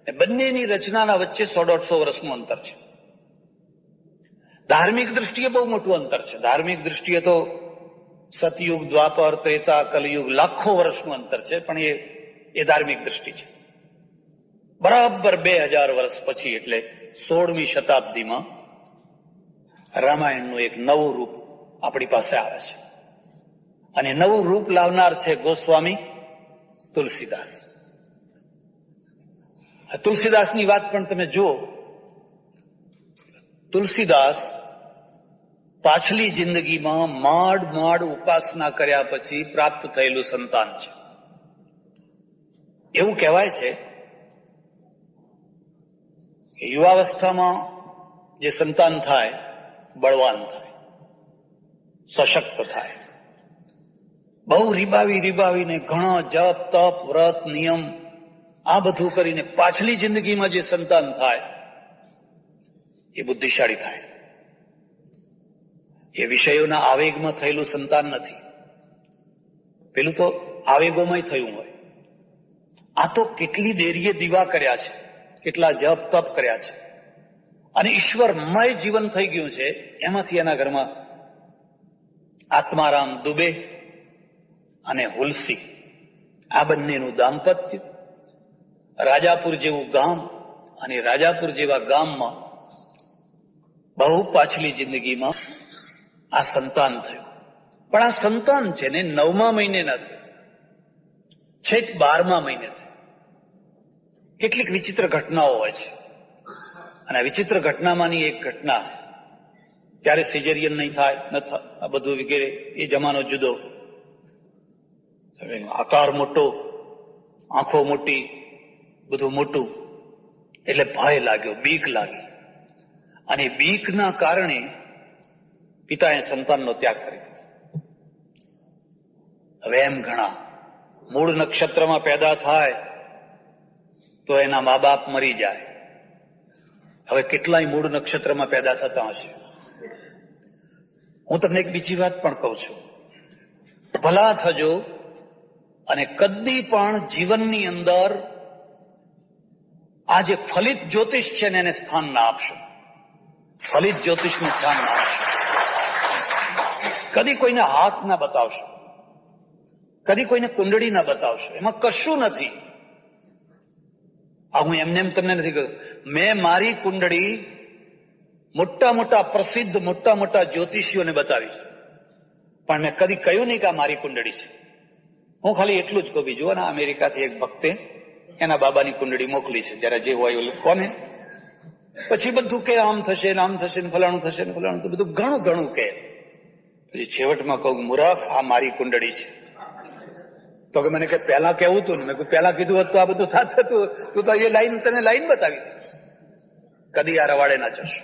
બંનેની રચનાના વચ્ચે 100-150 વર્ષનું અંતર છે. ધાર્મિક દૃષ્ટિએ બહુ મોટું અંતર છે. ધાર્મિક દૃષ્ટિએ તો સતયુગ, દ્વાપર, ત્રેતા, કલયુગ લાખો વર્ષનું અંતર છે, પણ એ ધાર્મિક દૃષ્ટિ છે. બરાબર 2000 વર્ષ પછી, એટલે 16મી શતાબ્દીમાં રામાયણનું એક નવું રૂપ આપણી પાસે આવે છે. અને નવું રૂપ લાવનાર છે ગોસ્વામી તુલસીદાસ. તુલસીદાસની વાત પણ તમે જુઓ. તુલસીદાસ પાછલી જિંદગીમાં માંડ ઉપાસના કર્યા પછી પ્રાપ્ત થયેલું સંતાન છે. એવું કહેવાય છે કે યુવાવસ્થામાં જે સંતાન થાય બળવાન થાય, સશક્ત થાય. બહુ રીબાવીને ઘણા જપ તપ વ્રત નિયમ આ બધું કરીને પાછલી જિંદગીમાં જે સંતાન થાય એ બુદ્ધિશાળી થાય. એ વિષયોના આવેગમાં થયેલું સંતાન નથી. પેલું તો આવેગોમાં થયું હોય. આ તો કેટલી દેરીએ દીવા કર્યા છે, કેટલા જપ તપ કર્યા છે, અને ઈશ્વરમય જીવન થઈ ગયું છે. એમાંથી એના ઘરમાં આત્મારામ દુબે અને હુલસી, આ બંનેનું દાંપત્ય, રાજાપુર જેવું ગામ, અને રાજાપુર જેવા ગામમાં બહુ પાછલી જિંદગીમાં આ સંતાન થયું. પણ આ સંતાન છે ને 9મા મહિને ન થયું, છેક 12મા મહિને થયું. કેટલીક વિચિત્ર ઘટનાઓ હોય છે. અને આ વિચિત્ર ઘટનામાંની એક ઘટના, ત્યારે સિઝેરિયન નહીં થાય આ બધું વગેરે, એ જમાનો જુદો. આકાર મોટો, આંખો મોટી, બધું મોટું, એટલે ભય લાગ્યો, બીક લાગી. અને બીકના કારણે પિતાએ સંતાનનો ત્યાગ કરી દીધો. હવે એમ ઘણા મૂળ નક્ષત્રમાં પેદા થાય તો એના મા બાપ મરી જાય. હવે કેટલાય મૂળ નક્ષત્રમાં પેદા થતા હશે. હું તમને એક બીજી વાત પણ કહું છું, ભલા થજો અને કદી પણ જીવનની અંદર આ જે ફલિત જ્યોતિષ છે ને એને સ્થાન ના આપશો. ફલિત જ્યોતિષને સ્થાન ના આપશો. કદી કોઈને હાથ ના બતાવશો, કદી કોઈને કુંડળી ના બતાવશો. એમાં કશું નથી. આ હું એમને એમ તમને નથી કહ્યું. મેં મારી કુંડળી મોટા મોટા પ્રસિદ્ધ મોટા મોટા જ્યોતિષીઓને બતાવી છે, પણ મેં કદી કહ્યું નહીં કે આ મારી કુંડળી છે. હું ખાલી એટલું જ કહું. બીજું ને અમેરિકાથી એક ભક્તે એના બાબાની કુંડળી મોકલી છે, જરા જે હોય એવું કોને, પછી બધું કે આમ થશે ને આમ થશે ને ફલાણું થશે ને ફલાણું, તો બધું ઘણું ઘણું કે. પછી છેવટમાં કહું, મૂર્ખ, આ મારી કુંડળી છે. તો કે મને કે પહેલા કેવું હતું ને. મેં કહ્યું પહેલા કીધું હોત તો આ બધું થાત હતું. તું તો એ લાઈન તને લાઈન બતાવી. કદી આ રવાડે ના જશો.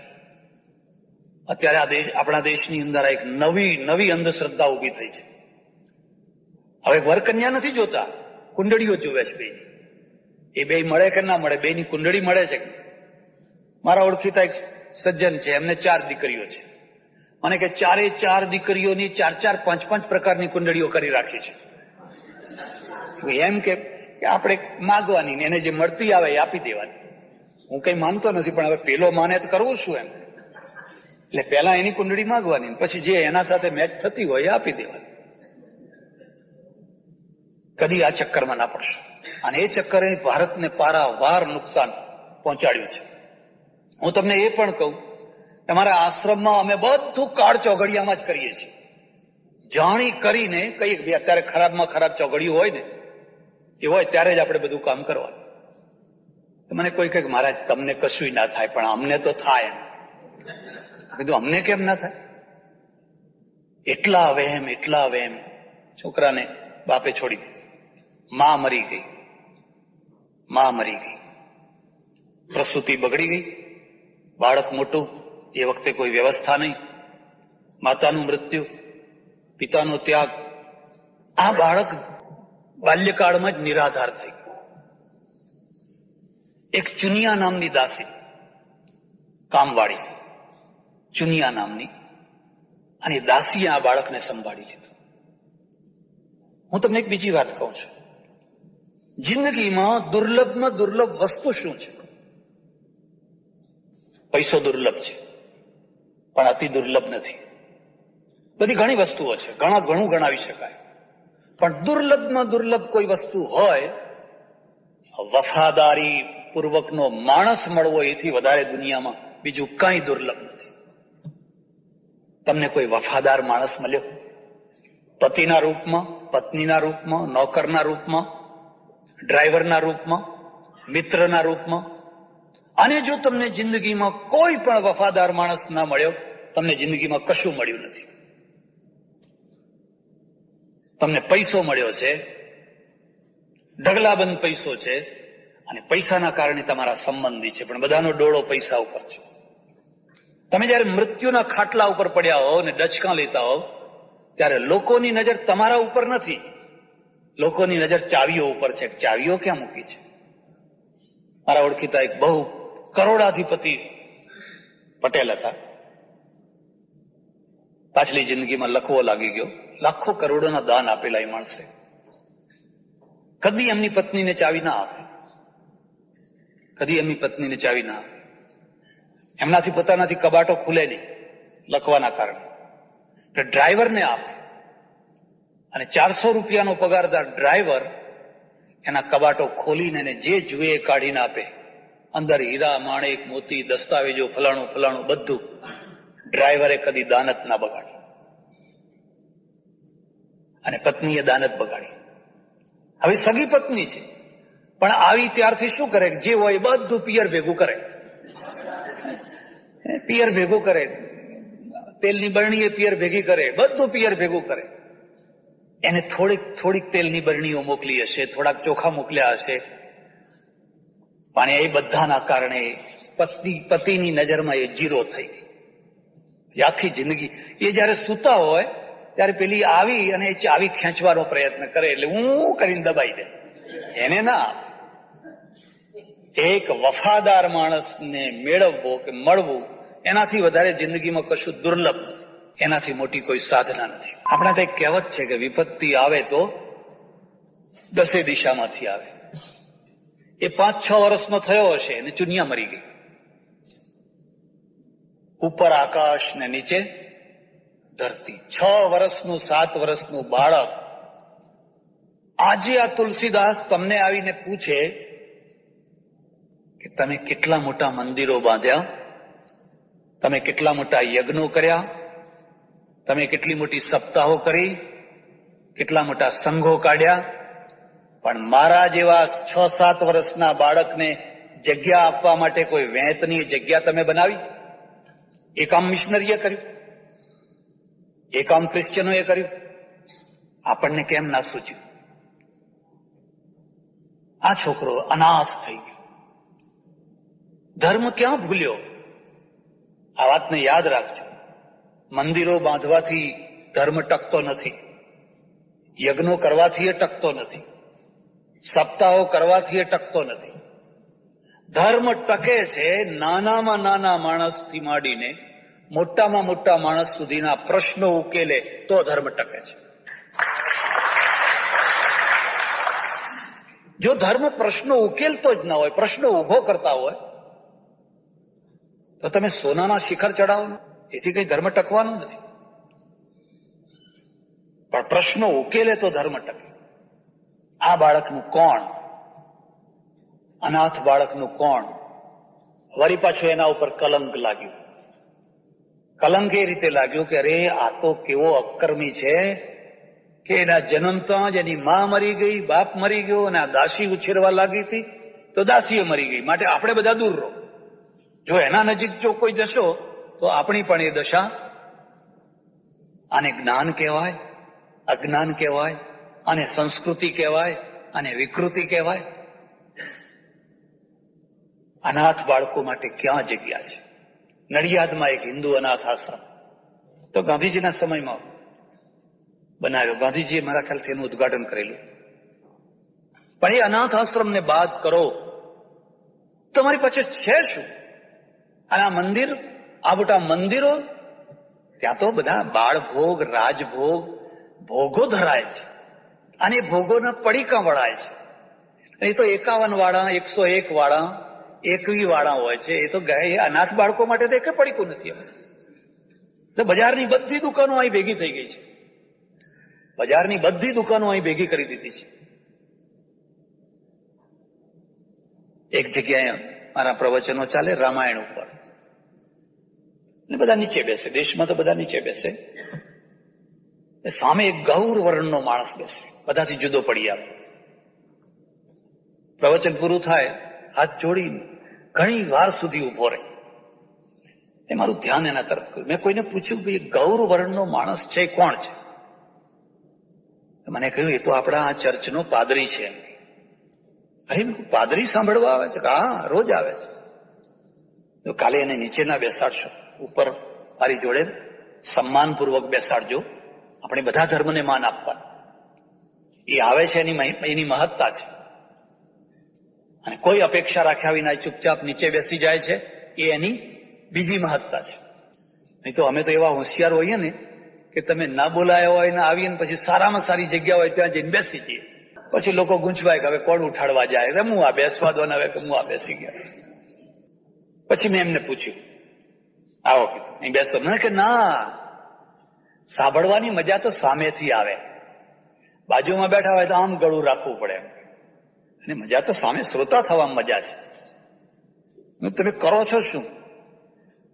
અત્યારે આ દેશ, આપણા દેશની અંદર એક નવી અંધશ્રદ્ધા ઉભી થઈ છે. હવે વરકન્યા નથી જોતા, કુંડળીઓ જોવે છે. બે એ બે મળે કે ના મળે, બેની કુંડળી મળે છે. મારા ઓળખીતા એક સજ્જન છે, એમને 4 દીકરીઓ છે. મને કે 4 દીકરીઓની 4 5 પ્રકારની કુંડળીઓ કરી રાખી છે. એમ કે આપણે માગવાની ને એને જે મળતી આવે એ આપી દેવાની. હું કઈ માનતો નથી, પણ હવે પેલો માને તો કરવું શું એમ. એટલે પેલા એની કુંડળી માગવાની, પછી જે એના સાથે મેચ થતી હોય એ આપી દેવાની. કદી આ ચક્કરમાં ના પડશો. અને એ ચક્કરે ભારતને પારાવાર નુકસાન પહોંચાડ્યું છે. હું તમને એ પણ કહું, તમારા આશ્રમમાં અમે બધું કાળ ચોઘડિયામાં જ કરીએ છીએ. જાણી કરીને કઈ અત્યારે ખરાબમાં ખરાબ ચોઘડિયું હોય ને એ હોય ત્યારે જ આપણે બધું કામ કરવાનું. મને કોઈ કહે મહારાજ તમને કશું ના થાય, પણ અમને તો થાય. કીધું અમને કેમ ના થાય? એટલા વહેમ છોકરાને બાપે છોડી દીધી. માં મરી ગઈ, પ્રસૂતિ બગડી ગઈ, બાળક મોટું, એ વખતે કોઈ વ્યવસ્થા નહીં, માતાનું મૃત્યુ, પિતાનો ત્યાગ. આ બાળક બાલ્યકાળમાં જ નિરાધાર થઈ ગયું. એક ચુનિયા નામની દાસી, કામવાળી ચુનિયા નામની, અને દાસીએ આ બાળકને સંભાળી લીધું. હું તમને એક બીજી વાત કહું છું, જિંદગીમાં દુર્લભમાં દુર્લભ વસ્તુ શું છે? પૈસો દુર્લભ છે, પણ અતિ દુર્લભ નથી. બધી ઘણી વસ્તુઓ છે, ઘણું ગણાવી શકાય, પણ દુર્લભમાં દુર્લભ કોઈ વસ્તુ હોય, વફાદારી પૂર્વકનો માણસ મળવો, એથી વધારે દુનિયામાં બીજું કઈ દુર્લભ નથી. તમને કોઈ વફાદાર માણસ મળ્યો, પતિના રૂપમાં, પત્નીના રૂપમાં, નોકરના રૂપમાં, ડ્રાઈવરના રૂપમાં, મિત્રના રૂપમાં. અને જો તમને જિંદગીમાં કોઈ પણ વફાદાર માણસ ના મળ્યો, તમને જિંદગીમાં કશું મળ્યું નથી. તમને પૈસો મળ્યો છે, ઢગલાબંધ પૈસો છે, અને પૈસાના કારણે તમારા સંબંધી છે, પણ બધાનો ડોળો પૈસા ઉપર છે. તમે જયારે મૃત્યુના ખાટલા ઉપર પડ્યા હો ને ડચકા લેતા હો, ત્યારે લોકોની નજર તમારા ઉપર નથી, લોકોની નજર ચાવીઓ ઉપર છે. ચાવીઓ ક્યાં મૂકી છે? મારા ઓળખીતા એક બહુ કરોડાધિપતિ પટેલ હતા. પાછલી જિંદગીમાં લખવો લાગી ગયો, લાખો કરોડોના દાન આપેલા એ માણસે. કદી એમની પત્નીને ચાવી ના આપે, કદી એમની પત્નીને ચાવી ના આપે. એમનાથી પોતાનાથી કબાટો ખુલે નહીં લખવાના કારણે. ડ્રાઈવરને આપે, અને 400 રૂપિયાનો પગારદાર ડ્રાઈવર એના કબાટો ખોલીને એને જે જુએ એ કાઢીને આપે. અંદર હીરા, માણેક, મોતી, દસ્તાવેજો, ફલાણું બધું. ડ્રાઈવરે કદી દાનત ના બગાડી, અને પત્નીએ દાનત બગાડી. હવે સગી પત્ની છે, પણ આવી ત્યારથી શું કરે? જે હોય બધું પિયર ભેગું કરે. પિયર ભેગું કરે, તેલની બરણીએ પિયર ભેગી કરે, બધું પિયર ભેગું કરે. એને થોડીક તેલની બરણીઓ મોકલી હશે, થોડાક ચોખા મોકલ્યા હશે, પણ એ બધાના કારણે પતિની નજરમાં એ જીરો થઈ ગઈ. આખી જિંદગી એ જયારે સૂતા હોય ત્યારે પેલી આવી અને ચાવી ખેંચવાનો પ્રયત્ન કરે એટલે હું કરીને દબાઈ દે, એને ના. એક વફાદાર માણસને મેળવવો કે મળવું એનાથી વધારે જિંદગીમાં કશું દુર્લભ નથી, એનાથી મોટી કોઈ સાધના નથી. આપણા ત્યાં કહેવત છે કે વિપત્તિ આવે તો 10 દિશામાંથી આવે. એ 5-6 વર્ષનો થયો હશે અને ચુનિયા મરી ગઈ. ઉપર આકાશ ને નીચે ધરતી. 6 વર્ષનું 7 વર્ષનું બાળક આજે આ તુલસીદાસ તમને આવીને પૂછે કે તમે કેટલા મોટા મંદિરો બાંધ્યા, તમે કેટલા મોટા યજ્ઞો કર્યા, તમે કેટલી મોટી સપ્તાહો કરી, કેટલા મોટા સંઘો કાઢ્યા, પણ મારા જેવા 6-7 વર્ષના બાળકને જગ્યા આપવા માટે કોઈ વેંતની જગ્યા તમે બનાવી? એ કામ મિશનરીએ કર્યું, એ કામ ક્રિશ્ચનોએ કર્યું, આપણને કેમ ના સૂચ્યું? આ છોકરો અનાથ થઈ ગયો. ધર્મ ક્યાં ભૂલ્યો? આ વાતને યાદ રાખજો. મંદિરો બાંધવાથી ધર્મ ટકતો નથી, યજ્ઞો કરવાથી એ ટકતો નથી, સપ્તાહો કરવાથી એ ટકતો નથી. ધર્મ ટકે છે નાનામાં નાના માણસથી માંડીને મોટામાં મોટા માણસ સુધીના પ્રશ્નો ઉકેલે તો ધર્મ ટકે છે. જો ધર્મ પ્રશ્નો ઉકેલતો જ ના હોય, પ્રશ્નો ઉભો કરતા હોય, તો તમે સોનાના શિખર ચડાવો, એથી કઈ ધર્મ ટકવાનું નથી. પણ પ્રશ્નો ઉકેલે તો ધર્મ ટકે. આ બાળકનું કોણ? અનાથ બાળકનું કોણ? વળી પાછું એના ઉપર કલંક લાગ્યું. કલંક એ રીતે લાગ્યું કે અરે આ તો કેવો અક્કર્મી છે કે એના જન્મતા જ એની માં મરી ગઈ, બાપ મરી ગયો, અને આ દાસી ઉછેરવા લાગી હતી તો દાસીએ મરી ગઈ, માટે આપણે બધા દૂર રહો. જો એના નજીક જો કોઈ જશો તો આપણી પણ એ દશા. આને જ્ઞાન કહેવાય, અજ્ઞાન કહેવાય, આને સંસ્કૃતિ કહેવાય, આને વિકૃતિ કહેવાય. અનાથ બાળકો માટે ક્યાં જગ્યા છે? નડિયાદમાં એક હિન્દુ અનાથ આશ્રમ તો ગાંધીજીના સમયમાં બનાવ્યો. ગાંધીજીએ મારા ખ્યાલથી એનું ઉદ્ઘાટન કરેલું. પણ એ અનાથ આશ્રમને બાદ કરો, તમારી પાસે છે શું? અને આ મંદિર, આ મોટા મંદિરો, ત્યાં તો બધા બાળભોગ, રાજભોગ, ભોગો ધરાય છે, અને ભોગોના પડીકા વળાય છે. એ તો 51 વાળા, 101 વાળા, 21 વાળા હોય છે. એ તો અનાથ બાળકો માટે તો એક પડીકું નથી. તો બજારની બધી દુકાનો અહીં ભેગી થઈ ગઈ છે. બજારની બધી દુકાનો અહીં ભેગી કરી દીધી છે. એક જગ્યાએ મારા પ્રવચનો ચાલે રામાયણ ઉપર, બધા નીચે બેસે. દેશમાં તો બધા નીચે બેસે. સામે એક ગૌર વર્ણનો માણસ બેસે, બધાથી જુદો પડી આવે. પ્રવચન પૂરું થાય, હાથ જોડી ઘણી વાર સુધી ઉભો રહે. એ મારું ધ્યાન એના તરફ ગયું. મેં કોઈને પૂછ્યું કે ગૌર વર્ણનો માણસ છે કોણ છે? મને કહ્યું એ તો આપણા આ ચર્ચનો પાદરી છે. અરે પાદરી સાંભળવા આવે છે? હા, રોજ આવે છે. તો કાલે એને નીચે ના બેસાડશો, ઉપર મારી જોડે સન્માનપૂર્વક બેસાડજો. આપણે બધા ધર્મને માન આપવાનું. એ આવે છે એની મહત્તા છે, અને કોઈ અપેક્ષા રાખ્યા વિના ચૂપચાપ નીચે બેસી જાય છે, એ એની બીજી મહત્તા છે. નહીં તો અમે તો એવા હોશિયાર હોઈએ ને કે તમે ના બોલાયા હોય ને આવીએ ને પછી સારામાં સારી જગ્યા હોય ત્યાં જઈને બેસી જઈએ. પછી લોકો ગૂંચવાય કે હવે કોણ ઉઠાડવા જાય, હું આ બેસવા દો ને, હવે હું આ બેસી ગયા. પછી મેં એમને પૂછ્યું, આવો કીધું, અહીં બેસો. મને કે ના, સાંભળવાની મજા તો સામેથી આવે. બાજુમાં બેઠા હોય તો આમ ગળું રાખવું પડે, અને મજા તો સામે શ્રોતા થવામાં મજા છે. તમે કરો છો શું?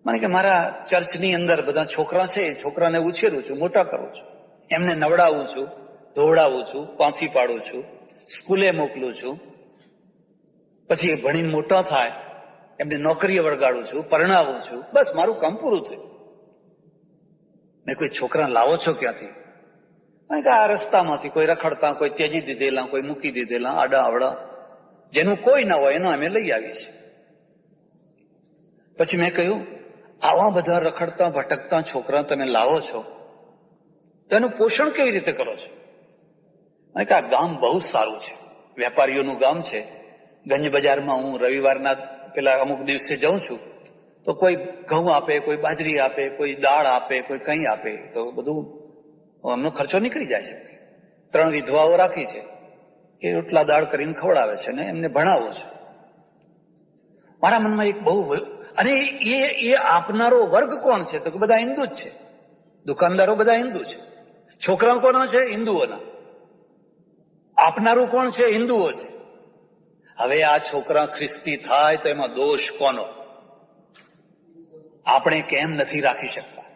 મને કે મારા ચર્ચની અંદર બધા છોકરા છે, છોકરાને ઉછેરું છું, મોટા કરું છું, એમને નવડાવું છું, ધોવડાવું છું, પાંથી પાડું છું, સ્કૂલે મોકલું છું. પછી એ ભણીને મોટા થાય એમને નોકરીએ વળગાડું છું, પરણાવું છું, બસ મારું કામ પૂરું થયું. મેં કોઈ છોકરા લાવો છો ક્યાંથી? કારણ કે આ રસ્તામાંથી કોઈ રખડતા, કોઈ ત્યજી દીધેલા, કોઈ મૂકી દીધેલા, આડા આવડા, જેનું કોઈ ના હોય એનો અમે લઈ આવી છે. પછી મેં કહ્યું, આવા બધા રખડતા ભટકતા છોકરા તમે લાવો છો તો એનું પોષણ કેવી રીતે કરો છો? કારણ કે આ ગામ બહુ સારું છે, વેપારીઓનું ગામ છે. ગંજ બજારમાં હું રવિવારના પેલા અમુક દિવસે જાઉં છું તો કોઈ ઘઉં આપે, કોઈ બાજરી આપે, કોઈ દાળ આપે, કોઈ કંઈ આપે, તો બધું એમનો ખર્ચો નીકળી જાય છે. 3 વિધવાઓ રાખી છે, એ રોટલા દાળ કરીને ખવડાવે છે ને એમને ભણાવો છે. મારા મનમાં એક બહુ, અને એ આપનારો વર્ગ કોણ છે? તો કે બધા હિન્દુ જ છે. દુકાનદારો બધા હિન્દુ છે. છોકરાઓ કોના છે? હિન્દુઓના. આપનારું કોણ છે? હિન્દુઓ છે. હવે આ છોકરા ખ્રિસ્તી થાય તો એમાં દોષ કોનો? આપણે કેમ નથી રાખી શકતા?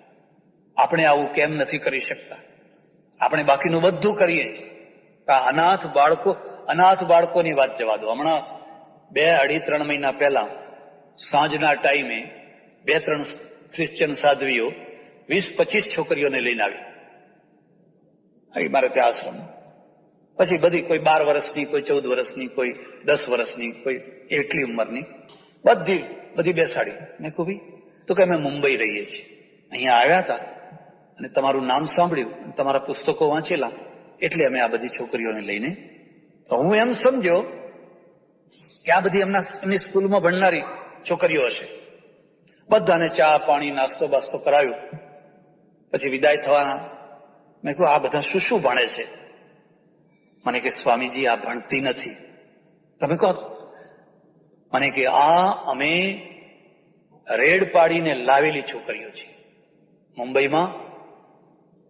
આપણે આવું કેમ નથી કરી શકતા? આપણે બાકીનું બધું કરીએ છીએ. અનાથ બાળકોની વાત જવા દો. હમણાં 2-3 મહિના પહેલા સાંજના ટાઈમે 2-3 ક્રિશ્ચિયન સાધ્વીઓ 20-25 છોકરીઓને લઈને આવી મારે ત્યાં આશ્રમ. પછી બધી, કોઈ 12 વર્ષની, કોઈ 14 વર્ષની, કોઈ 10 વર્ષની, કોઈ એટલી ઉંમરની, બધી બેસાડી. મેં કહું, ભાઈ તો કે અમે મુંબઈ રહીએ છીએ, અહીંયા આવ્યા હતા અને તમારું નામ સાંભળ્યું, તમારા પુસ્તકો વાંચેલા, એટલે અમે આ બધી છોકરીઓને લઈને. તો હું એમ સમજ્યો કે આ બધી એમની સ્કૂલમાં ભણનારી છોકરીઓ હશે. બધાને ચા પાણી નાસ્તો બાસ્તો કરાવ્યું. પછી વિદાય થવાના. મેં કહ્યું, આ બધા શું ભણે છે? મને કે સ્વામીજી આ ભણતી નથી. તમે કહો? મને કે આ અમે રેડ પાડીને લાવેલી છોકરીઓ છે. મુંબઈમાં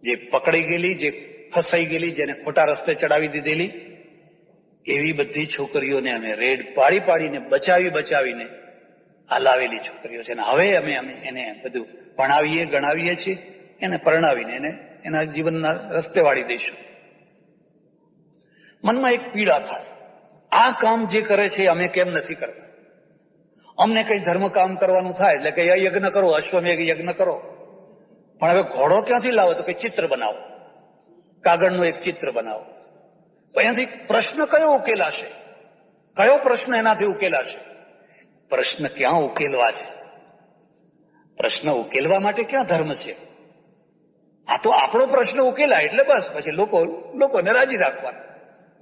જે પકડાઈ ગયેલી, જે ફસાઈ ગયેલી, જેને ખોટા રસ્તે ચડાવી દીધેલી, એવી બધી છોકરીઓને અમે રેડ પાડીને બચાવીને આ લાવેલી છોકરીઓ છે. અને હવે અમે એને બધું ભણાવીએ, ગણાવીએ છીએ, એને પરણાવીને એને એના જીવનના રસ્તે વાળી દઈશું. મનમાં એક પીડા થાય, આ કામ જે કરે છે અમે કેમ નથી કરતા? અમને કઈ ધર્મ કામ કરવાનું થાય એટલે કે યજ્ઞ કરો, અશ્વમેઘ યજ્ઞ કરો. પણ હવે ઘોડો ક્યાંથી લાવો? તો કે ચિત્ર બનાવો, કાગળનું એક ચિત્ર બનાવો. તો એનાથી પ્રશ્ન કયો ઉકેલાશે? કયો પ્રશ્ન એનાથી ઉકેલાશે? પ્રશ્ન ક્યાં ઉકેલવા છે? પ્રશ્ન ઉકેલવા માટે ક્યાં ધર્મ છે? આ તો આપણો પ્રશ્ન ઉકેલાય એટલે બસ, પછી લોકોને રાજી રાખવાના,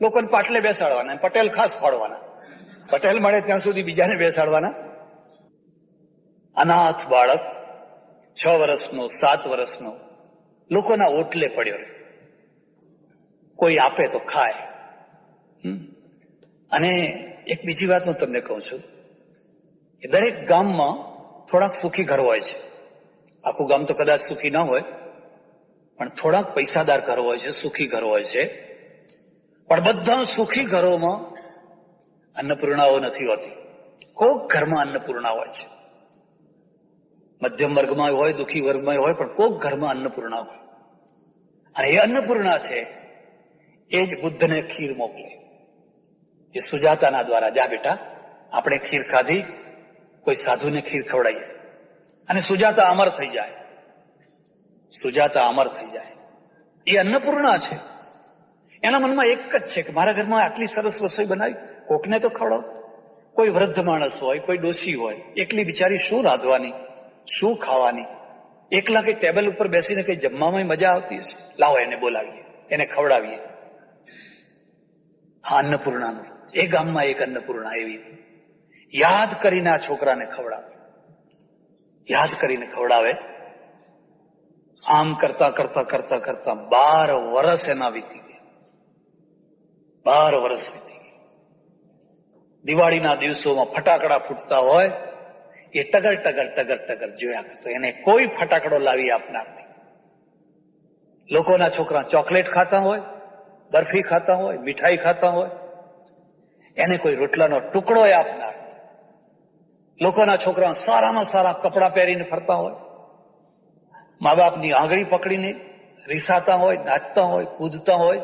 લોકોને પાટલે બેસાડવાના, પટેલ ખાસ ફાળવાના, પટેલ મળે ત્યાં સુધી બીજાને બેસાડવાના. અનાથ બાળક 6 વર્ષનો, 7 વર્ષનો લોકોના ઓટલે પડ્યો રહે. કોઈ આપે તો ખાય. અને એક બીજી વાત હું તમને કહું છું કે દરેક ગામમાં થોડાક સુખી ઘર હોય છે. આખું ગામ તો કદાચ સુખી ના હોય, પણ થોડાક પૈસાદાર ઘર હોય છે, સુખી ઘર હોય છે. પણ બધા સુખી ઘરોમાં અન્નપૂર્ણાઓ નથી હોતી. કોક ઘરમાં અન્નપૂર્ણા હોય છે. મધ્યમ વર્ગમાં હોય, દુઃખી વર્ગમાં હોય, પણ કોક ઘરમાં અન્નપૂર્ણા હોય. અને એ અન્નપૂર્ણા છે એ જ બુદ્ધને ખીર મોકલે. એ સુજાતાના દ્વારા, જા બેટા આપણે ખીર ખાધી, કોઈ સાધુને ખીર ખવડાવીએ, અને સુજાતા અમર થઈ જાય. સુજાતા અમર થઈ જાય. એ અન્નપૂર્ણા છે. એના મનમાં એક જ છે કે મારા ઘરમાં આટલી સરસ રસોઈ બનાવી, કોકને તો ખવડાવ. કોઈ વૃદ્ધ માણસ હોય, કોઈ ડોશી હોય, એકલી બિચારી શું રાંધવાની, શું ખાવાની? એકલા કઈ ટેબલ ઉપર બેસીને કઈ જમવામાં મજા આવતી હશે? લાવો એને બોલાવીએ, એને ખવડાવીએ. આ અન્નપૂર્ણાનું, એ ગામમાં એક અન્નપૂર્ણા એવી યાદ કરીને આ છોકરાને ખવડાવે, યાદ કરીને ખવડાવે. આમ કરતા 12 વર્ષ એના વીતી ગયા. 12 વર્ષ વીતી ગયા. દિવાળીના દિવસોમાં ફટાકડા ફૂટતા હોય, એ ટગર જોયા કરતો. એને કોઈ ફટાકડો લાવી આપનાર નહીં. લોકોના છોકરા ચોકલેટ ખાતા હોય, બરફી ખાતા હોય, મીઠાઈ ખાતા હોય, એને કોઈ રોટલાનો ટુકડો આપનાર નહીં. લોકોના છોકરા સારામાં સારા કપડા પહેરીને ફરતા હોય, મા બાપની આંગળી પકડીને રીસાતા હોય, નાચતા હોય, કૂદતા હોય.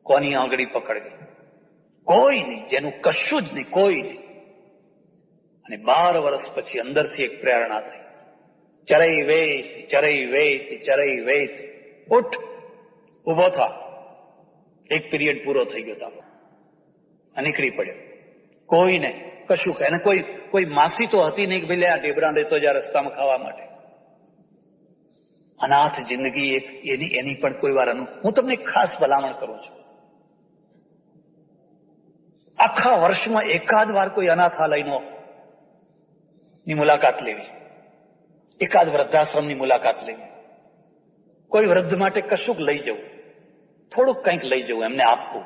કોની આંગળી પકડવી? કોઈ નહીં, જેનું કશું જ નહીં, કોઈ નહીં. અને 12 વર્ષ પછી અંદરથી એક પ્રેરણા થઈ, ચરઈ વેતી ચરઈ વેતી ચરઈ વેતી, ઉઠ, ઉભો થા. એક પીરિયડ પૂરો થઈ ગયો હતો, નીકળી પડ્યો. કોઈને કશું કહે, અને કોઈ માસી તો હતી નહીં કે ભાઈ આ ઢેબરા દેતો જા રસ્તામાં ખાવા માટે. અનાથ જિંદગી એક એની પણ કોઈ વાર હું તમને ખાસ ભલામણ કરું છું, આખા વર્ષમાં એકાદ વાર કોઈ અનાથાલયની મુલાકાત લેવી, એકાદ વૃદ્ધાશ્રમની મુલાકાત લેવી, કોઈ વૃદ્ધ માટે કશુંક લઈ જવું, થોડુંક કંઈક લઈ જવું, એમને આપવું.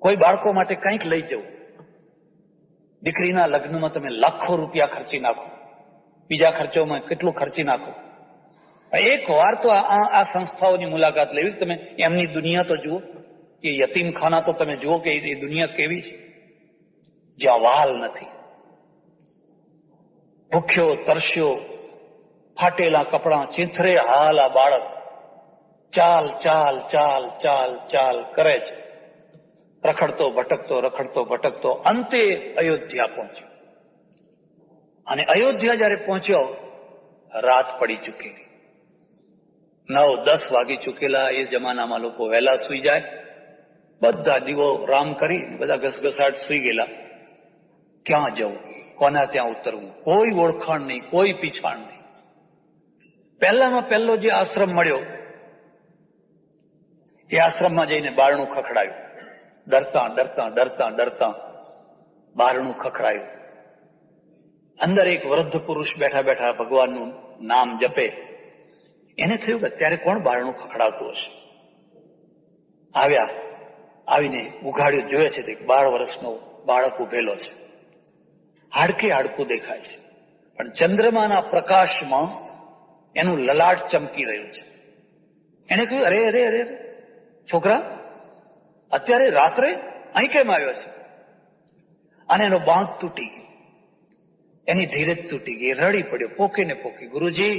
કોઈ બાળકો માટે કંઈક લઈ જવું. દીકરીના લગ્નમાં તમે લાખો રૂપિયા ખર્ચી નાખો, બીજા ખર્ચોમાં કેટલું ખર્ચી નાખો. એક વાર તો આ સંસ્થાઓની મુલાકાત લેવી. તમે એમની દુનિયા તો જુઓ, એ યતીમખાના તો તમે જુઓ કે એ દુનિયા કેવી છે, જ્યાં વાલ નથી, ભૂખ્યો તરસ્યો, ફાટેલા કપડા, ચીંથરે હાલ આ બાળક ચાલ ચાલ ચાલ ચાલ ચાલ કરે છે, રખડતો ભટકતો અંતે અયોધ્યા પહોંચ્યો. અને અયોધ્યા જયારે પહોંચ્યો, રાત પડી ચૂકેલી, 9-10 વાગી ચૂકેલા. એ જમાનામાં લોકો વહેલા સુઈ જાય, બધા દીવો રામ કરી બધા ઘસઘસાટ સુઈ ગયેલા. ક્યાં જવું, કોના ત્યાં ઉતરવું, કોઈ ઓળખાણ નહીં, કોઈ પીછાણ નહીં. પહેલામાં પહેલો જે આશ્રમ મળ્યો, એ આશ્રમમાં જઈને બારણું ખખડાયું. ડરતા બારણું ખખડાયું. અંદર એક વૃદ્ધ પુરુષ બેઠા બેઠા ભગવાનનું નામ જપે. એને થયું કે ત્યારે કોણ બારણું ખખડાવતું હશે. આવ્યા, આવીને ઉઘાડ્યું, જોયે છે 12 વર્ષનો બાળક ઉભેલો છે, હાડકે હાડકું દેખાય છે, પણ ચંદ્રમાના પ્રકાશમાં એનું લલાટ ચમકી રહ્યું છે. એને કહ્યું, અરે અરે અરે છોકરા, અત્યારે રાત્રે અહીં કેમ આવ્યો છે? અને એનો બાંધ તૂટી ગયો, એની ધીરજ તૂટી ગઈ, રડી પડ્યો, પોકે ને પોકે, ગુરુજી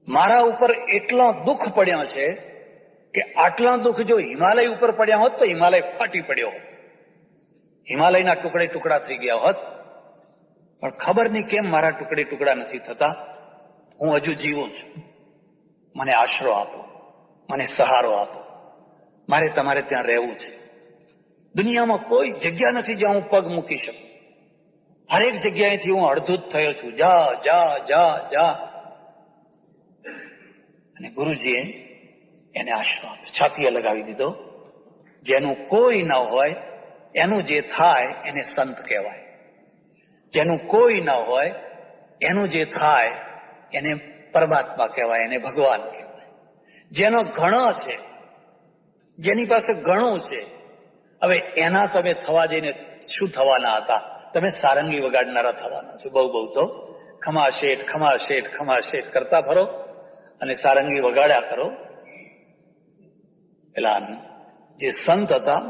મારા ઉપર એટલા દુઃખ પડ્યા છે કે આટલા દુઃખ જો હિમાલય ઉપર પડ્યા હોત તો હિમાલય ફાટી પડ્યો હોત, હિમાલયના ટુકડે ટુકડા થઈ ગયા હોત. પણ ખબર નહીં કેમ મારા ટુકડે ટુકડા નથી થતા. હું હજુ જીવું છું, મને આશરો આપો, મને સહારો આપો, મારે તમારે ત્યાં રહેવું છે. દુનિયામાં કોઈ જગ્યા નથી જ્યાં હું પગ મૂકી શકું. હરેક જગ્યાએથી હું અડધૂત થયો છું. જા જા જા જા. અને ગુરુજીએ એને આશરો આપ્યો, છાતીએ લગાવી દીધો. જેનું કોઈ ન હોય એનું જે થાય એને સંત કહેવાય. જેનું કોઈ ન હોય એનું જે થાય એને પરમાત્મા કહેવાય, એને ભગવાન કહેવાય. જેનો ઘણો છે, જેની પાસે ઘણું છે, હવે એના તમે થવા જઈને શું થવાના હતા? તમે સારંગી વગાડનારા થવાના છો. બહુ તો ખમા શેઠ ખમા શેઠ ખમા શેઠ કરતા ફરો અને સારંગી વગાડ્યા કરો. પેલા જે સંત હતા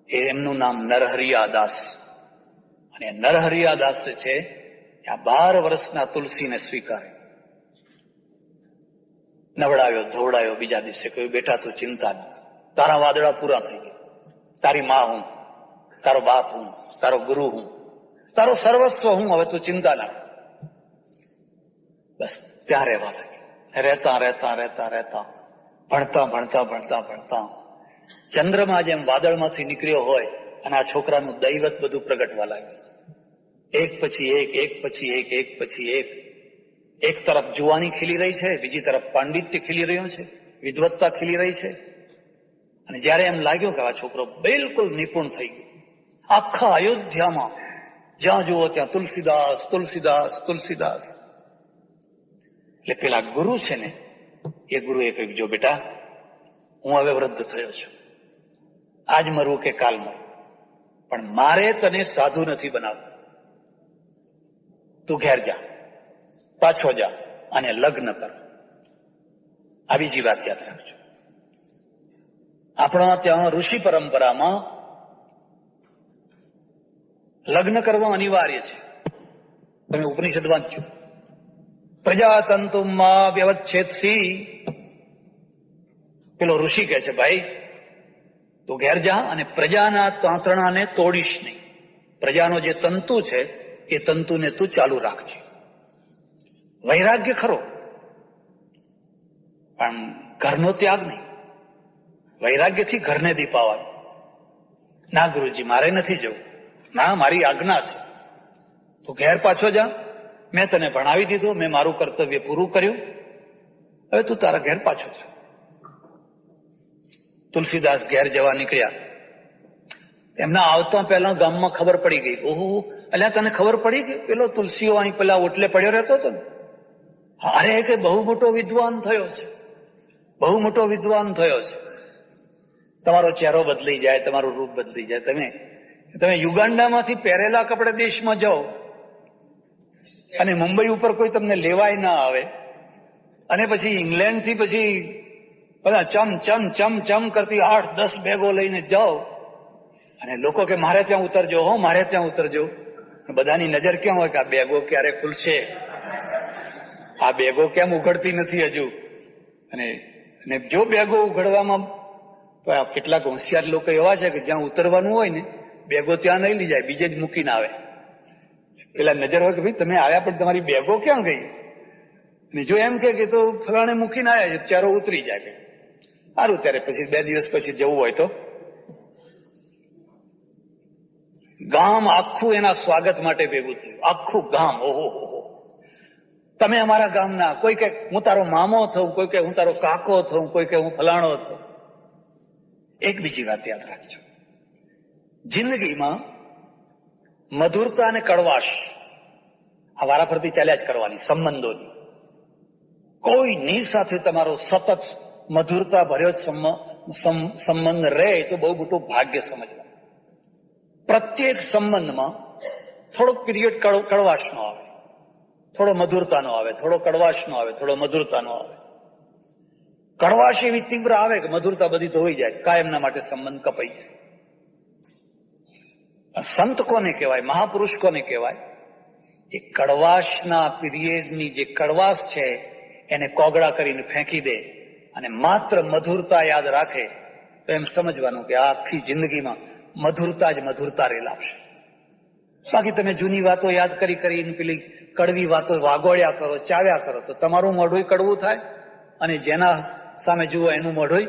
એમનું નામ નરહરિયાદાસ. અને નરહરિયાદાસ છે આ 12 વર્ષના તુલસીને સ્વીકારે, નવડાવ્યો ધોવડાયો. બીજા દિવસે કહ્યું, બેટા તું ચિંતા ન કર, તારા વાદળા પૂરા થઈ ગયા. તારી માં હું, તારો બાપ હું, તારો ગુરુ હું, તારો સર્વસ્વ હું, હવે તું ચિંતા ના કર. બસ ત્યાં રહેવા લાગ્યો. રહેતા ભણતા ચંદ્રમાં જેમ વાદળમાંથી નીકળ્યો હોય અને આ છોકરાનું દૈવત બધું પ્રગટવા લાગ્યું. એક પછી એક. એક તરફ જુવાની ખીલી રહી છે, બીજી તરફ પાંડિત્ય ખીલી રહ્યું છે, વિદ્વત્તા ખીલી રહી છે. અને જયારે એમ લાગ્યું કે આ છોકરો બિલકુલ નિપુણ થઈ ગયો, આખા અયોધ્યામાં જ્યાં જુઓ ત્યાં તુલસીદાસ. એટલે પેલા ગુરુ છે ને, એ ગુરુએ કહ્યું, જો બેટા હું હવે વૃદ્ધ થયો છું, આજ મરવું કે કાલ મરવું, પણ મારે તને સાધુ નથી બનાવવું. તું ઘેર જા, પાછો જા અને લગ્ન કર. આ બીજી વાત યાદ રાખજો. આપણા ત્યાં ઋષિ પરંપરામાં લગ્ન કરવા અનિવાર્ય છે. તમે ઉપનિષદ વાંચજો, તો ઘેર જા અને પ્રજાના તાંતણાને તોડીશ નહીં. પ્રજાનો જે તંતુ છે એ તંતુને તું ચાલુ રાખજે. વૈરાગ્ય ખરો, પણ ઘરનો ત્યાગ નહીં. વૈરાગ્યથી ઘરને દીપાવાનું. ના ગુરુજી મારે નથી જવું, ના મારી આજ્ઞા છે, તું ઘેર પાછો જા, મેં તને ભણાવી દીધું, મેં મારું કર્તવ્ય પૂરું કર્યું, હવે તું તારા ઘેર પાછો જા. તુલસીદાસ ઘેર જવા નીકળ્યા. એમના આવતા પહેલા ગામમાં ખબર પડી ગઈ. ઓહો, અલ્યા તને ખબર પડી ગઈ? પેલો તુલસીઓ અહીં પેલા ઓટલે પડ્યો રહેતો હતો ને, અરે કે બહુ મોટો વિદ્વાન થયો છે, બહુ મોટો વિદ્વાન થયો છે. તમારો ચહેરો બદલી જાય, તમારું રૂપ બદલી જાય. તમે યુગાન્ડામાંથી પહેરેલા કપડે દેશમાં જાઓ અને મુંબઈ ઉપર કોઈ તમને લેવાય ના આવે, અને પછી ઇંગ્લેન્ડ થી પછી બધા ચમ ચમ ચમ ચમ કરતી 8-10 બેગો લઈને જાઓ અને લોકો કે મારે ત્યાં ઉતરજો, હો મારે ત્યાં ઉતરજો. બધાની નજર ક્યાં હોય કે આ બેગો ક્યારે ખુલશે, આ બેગો કેમ ઉઘડતી નથી હજુ. અને જો બેગો ઉઘડવામાં, તો આ કેટલાક હોશિયાર લોકો એવા છે કે જ્યાં ઉતરવાનું હોય ને બેગો ત્યાં નહીં લઈ જાય, બીજે જ મૂકીને આવે. પેલા નજર હોય કે ભાઈ તમે આવ્યા પણ તમારી બેગો ક્યાં ગઈ? અને જો એમ કે તો ફલાણે મૂકીને આવ્યા, ચારો ઉતરી જાય. સારું, ત્યારે પછી 2 દિવસ પછી જવું હોય તો ગામ આખું એના સ્વાગત માટે ભેગું થયું. આખું ગામ, ઓહો, તમે અમારા ગામના. કોઈ કે હું તારો મામો થઉં, કોઈ કે હું તારો કાકો થઉં, કોઈ કે હું ફલાણો થઉં. એક બીજી વાત યાદ રાખજો, જિંદગીમાં મધુરતા અને કડવાશ આ વારાફરતી ચાલ્યા જ કરવાની. સંબંધોની કોઈની સાથે તમારો સતત મધુરતા ભર્યો સંબંધ રહે તો બહુ મોટું ભાગ્ય સમજવાનું. પ્રત્યેક સંબંધમાં થોડોક પીરિયડ કડવાશનો આવે, થોડો મધુરતાનો આવે, થોડો કડવાશનો આવે, થોડો મધુરતાનો આવે. કડવાશ એવી તીવ્ર આવે કે મધુરતા બધી ધોઈ જાય, કાયમના માટે સંબંધ કપાઈ જાય. સંત કોને કહેવાય, મહાપુરુષ કોને કહેવાય? એ કડવાશના પીરિયડની જે કડવાશ છે એને કોગળા કરીને ફેંકી દે અને માત્ર મધુરતા યાદ રાખે, તો એમ સમજવાનું કે આ આખી જિંદગીમાં મધુરતા જ મધુરતા રેલાવશે. બાકી તમે જૂની વાતો યાદ કરીને પેલી કડવી વાતો વાગોળ્યા કરો, ચાવ્યા કરો, તો તમારું મોઢું કડવું થાય અને જેના સામે જુઓ એનું મોઢું.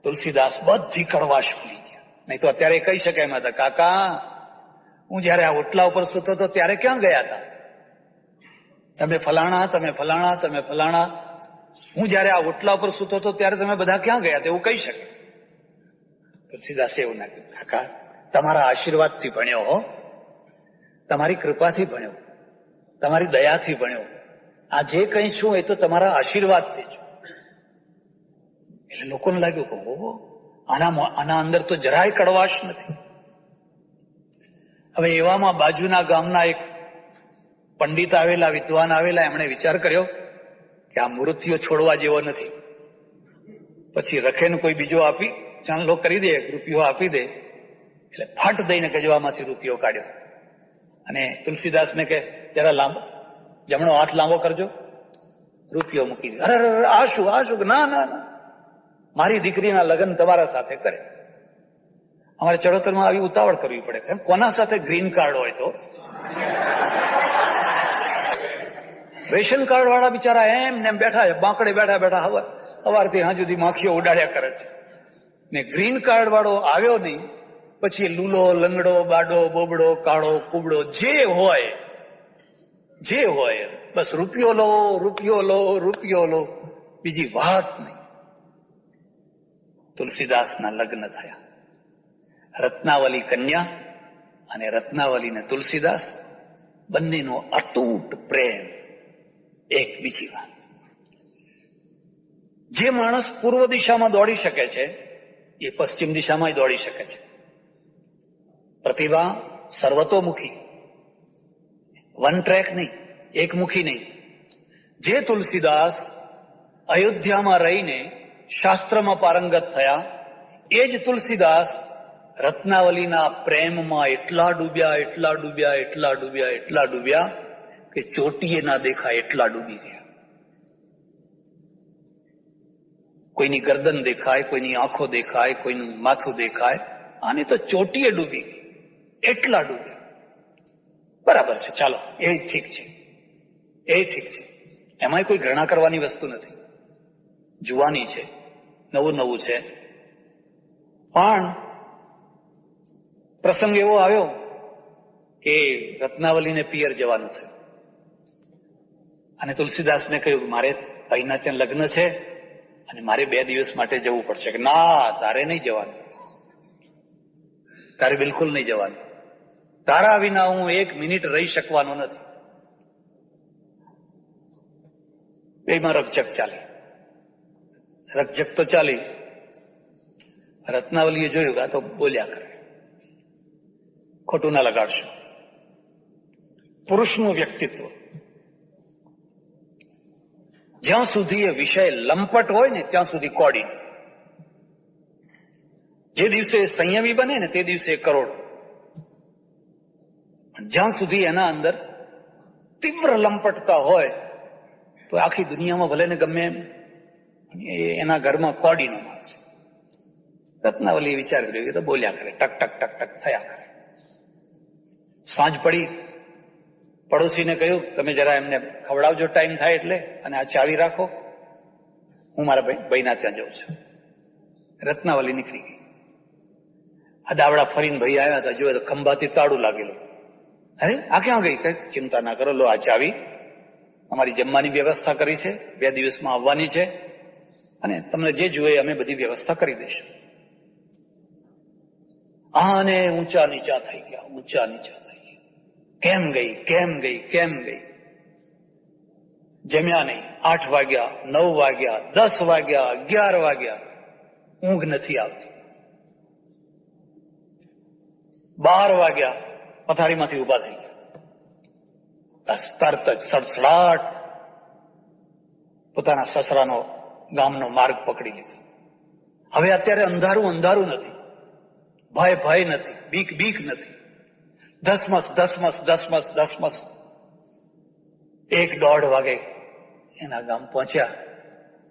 તુલસીદાસ બધી કડવાશ ભૂલી ગયા. નહીં તો અત્યારે કહી શકાય એમ હતા, કાકા હું જયારે આ ઓટલા ઉપર સૂતો હતો ત્યારે ક્યાં ગયા હતા? તમે ફલાણા, તમે ફલાણા, તમે ફલાણા. હું જયારે આ ઓટલા ઉપર સૂતો હતો ત્યારે તમે બધા ક્યાં ગયા હતા? એવું કહી શકે. તુલસીદાસે એવું ના કહ્યું, કાકા તમારા આશીર્વાદથી ભણ્યો હો, તમારી કૃપાથી ભણ્યો, તમારી દયાથી ભણ્યો. આ જે કંઈ છું એ તો તમારા આશીર્વાદથી જ. એટલે લોકોને લાગ્યું કે હો, આના અંદર તો જરાય કડવાશ નથી. હવે એવામાં બાજુના ગામના એક પંડિત આવેલા, વિદ્વાન આવેલા, એમણે વિચાર કર્યો કે આ મૂર્તિઓ છોડવા જેવો નથી. પછી રખેને કોઈ બીજો આપી ચાંદલો કરી દે, રૂપિયો આપી દે. એટલે ફાટ દઈને ગજવામાંથી રૂપિયો કાઢ્યો અને તુલસીદાસને કે જરા લાંબો, જમણો હાથ લાંબો કરજો, રૂપિયો મૂકી દે. અરે આ શું? ના ના ના, મારી દીકરીના લગ્ન તમારા સાથે કરે. અમારે ચડોતરમાં આવી ઉતાવળ કરવી પડે. કોના સાથે? ગ્રીન કાર્ડ હોય તો. રેશન કાર્ડ વાળા બિચારા એમ ને એમ બેઠા છે, બાંકડે બેઠા બેઠા સવારથી હાં સુધી માખીઓ ઉડાડ્યા કરે છે. ને ગ્રીન કાર્ડ વાળો આવ્યો નહીં, પછી લૂલો, લંગડો, બાડો, બોબડો, કાળો, કુબડો, જે હોય બસ રૂપિયો લો, રૂપિયો લો, રૂપિયો લો, બીજી વાત નહીં. તુલસીદાસના લગ્ન થયા. રત્નાવલી કન્યા અને રત્નાવલીને તુલસીદાસ, બંનેનો અતૂટ પ્રેમ. એક બીજી વાત, જે માણસ પૂર્વ દિશામાં દોડી શકે છે એ પશ્ચિમ દિશામાં દોડી શકે છે. પ્રતિભા સર્વતોમુખી, વન ટ્રેક નહીં, એકમુખી નહીં. જે તુલસીદાસ અયોધ્યામાં રહીને શાસ્ત્રમાં પારંગત થયા, એ જ તુલસીદાસ રત્નાવલીના પ્રેમમાં એટલા ડૂબ્યા કે ચોટીએ ના દેખાય એટલા ડૂબી ગયા. કોઈની ગરદન દેખાય, કોઈની આંખો દેખાય, કોઈનું માથું દેખાય. આની તો ચોટીએ ડૂબી ગઈ, એટલા ડૂબ્યા. બરાબર છે, ચાલો, એ ઠીક છે, એ ઠીક છે. એમાંય કોઈ ઘૃણા કરવાની વસ્તુ નથી. જુવાની છે, નવું નવું છે. પણ પ્રસંગ એવો આવ્યો કે રત્નાવલીને પિયર જવાનું થયું અને તુલસીદાસને કહ્યું મારે ભાઈના ત્યાં લગ્ન છે અને મારે 2 દિવસ માટે જવું પડશે. કે ના, તારે નહીં જવાનું, તારે બિલકુલ નહીં જવાનું. તારા વિના હું 1 મિનિટ રહી શકવાનો નથી. બેમાં રકઝક ચાલી, રકઝક તો ચાલી. રત્નાવલીએ જોયું કે આ તો બોલ્યા કરે, ખોટું ના લગાડશો. પુરુષનું વ્યક્તિત્વ જ્યાં સુધી એ વિષય લંપટ હોય ને ત્યાં સુધી કોડી. જે દિવસે સંયમી બને ને તે દિવસે કરોડ. પણ જ્યાં સુધી એના અંદર તીવ્ર લંપટતા હોય તો આખી દુનિયામાં ભલે ને ગમે એમ એના ઘરમાં કોડીનો માણસ. રત્નાવલીએ વિચાર કર્યો કે તો બોલ્યા કરે, ટક ટક ટક ટક થયા કરે. સાંજ પડી, પડોશીને કહ્યું તમે જરા એમને ખવડાવજો ટાઈમ થાય એટલે, અને આ ચાવી રાખો, હું મારા ભાઈના ત્યાં જઉં છું. રત્નાવલી નીકળી ગઈ. આ દાવડા ફરીને ભાઈ આવ્યા હતા, જોયે તો ખંભાથી તાળું લાગેલું. અરે આ ક્યાં ગઈ? કઈ ચિંતા ના કરો, લો આ ચાવી, અમારી જમવાની વ્યવસ્થા કરી છે, 2 દિવસમાં આવવાની છે અને તમને જે જોઈએ અમે બધી વ્યવસ્થા કરી દઈશું. આને ઊંચા નીચા થઈ ગયા, ઊંચા નીચા થઈ ગયા. કેમ ગઈ, કેમ ગઈ, કેમ ગઈ? જમ્યા નહીં. 8 વાગ્યા, 9 વાગ્યા, 10 વાગ્યા, 11 વાગ્યા, ઊંઘ નથી આવતી. 12 વાગ્યા, પથારીમાંથી ઉભા થઈ ગયા. બસ તરત જ સડસડાટ પોતાના સસરાનો ગામનો માર્ગ પકડી લીધો. હવે અત્યારે અંધારું અંધારું નથી, ભય ભય નથી, બીક બીક નથી. ધસમસ ધસમસ ધસમસ ધસમસ. 1-1.5 વાગે એના ગામ પહોંચ્યા.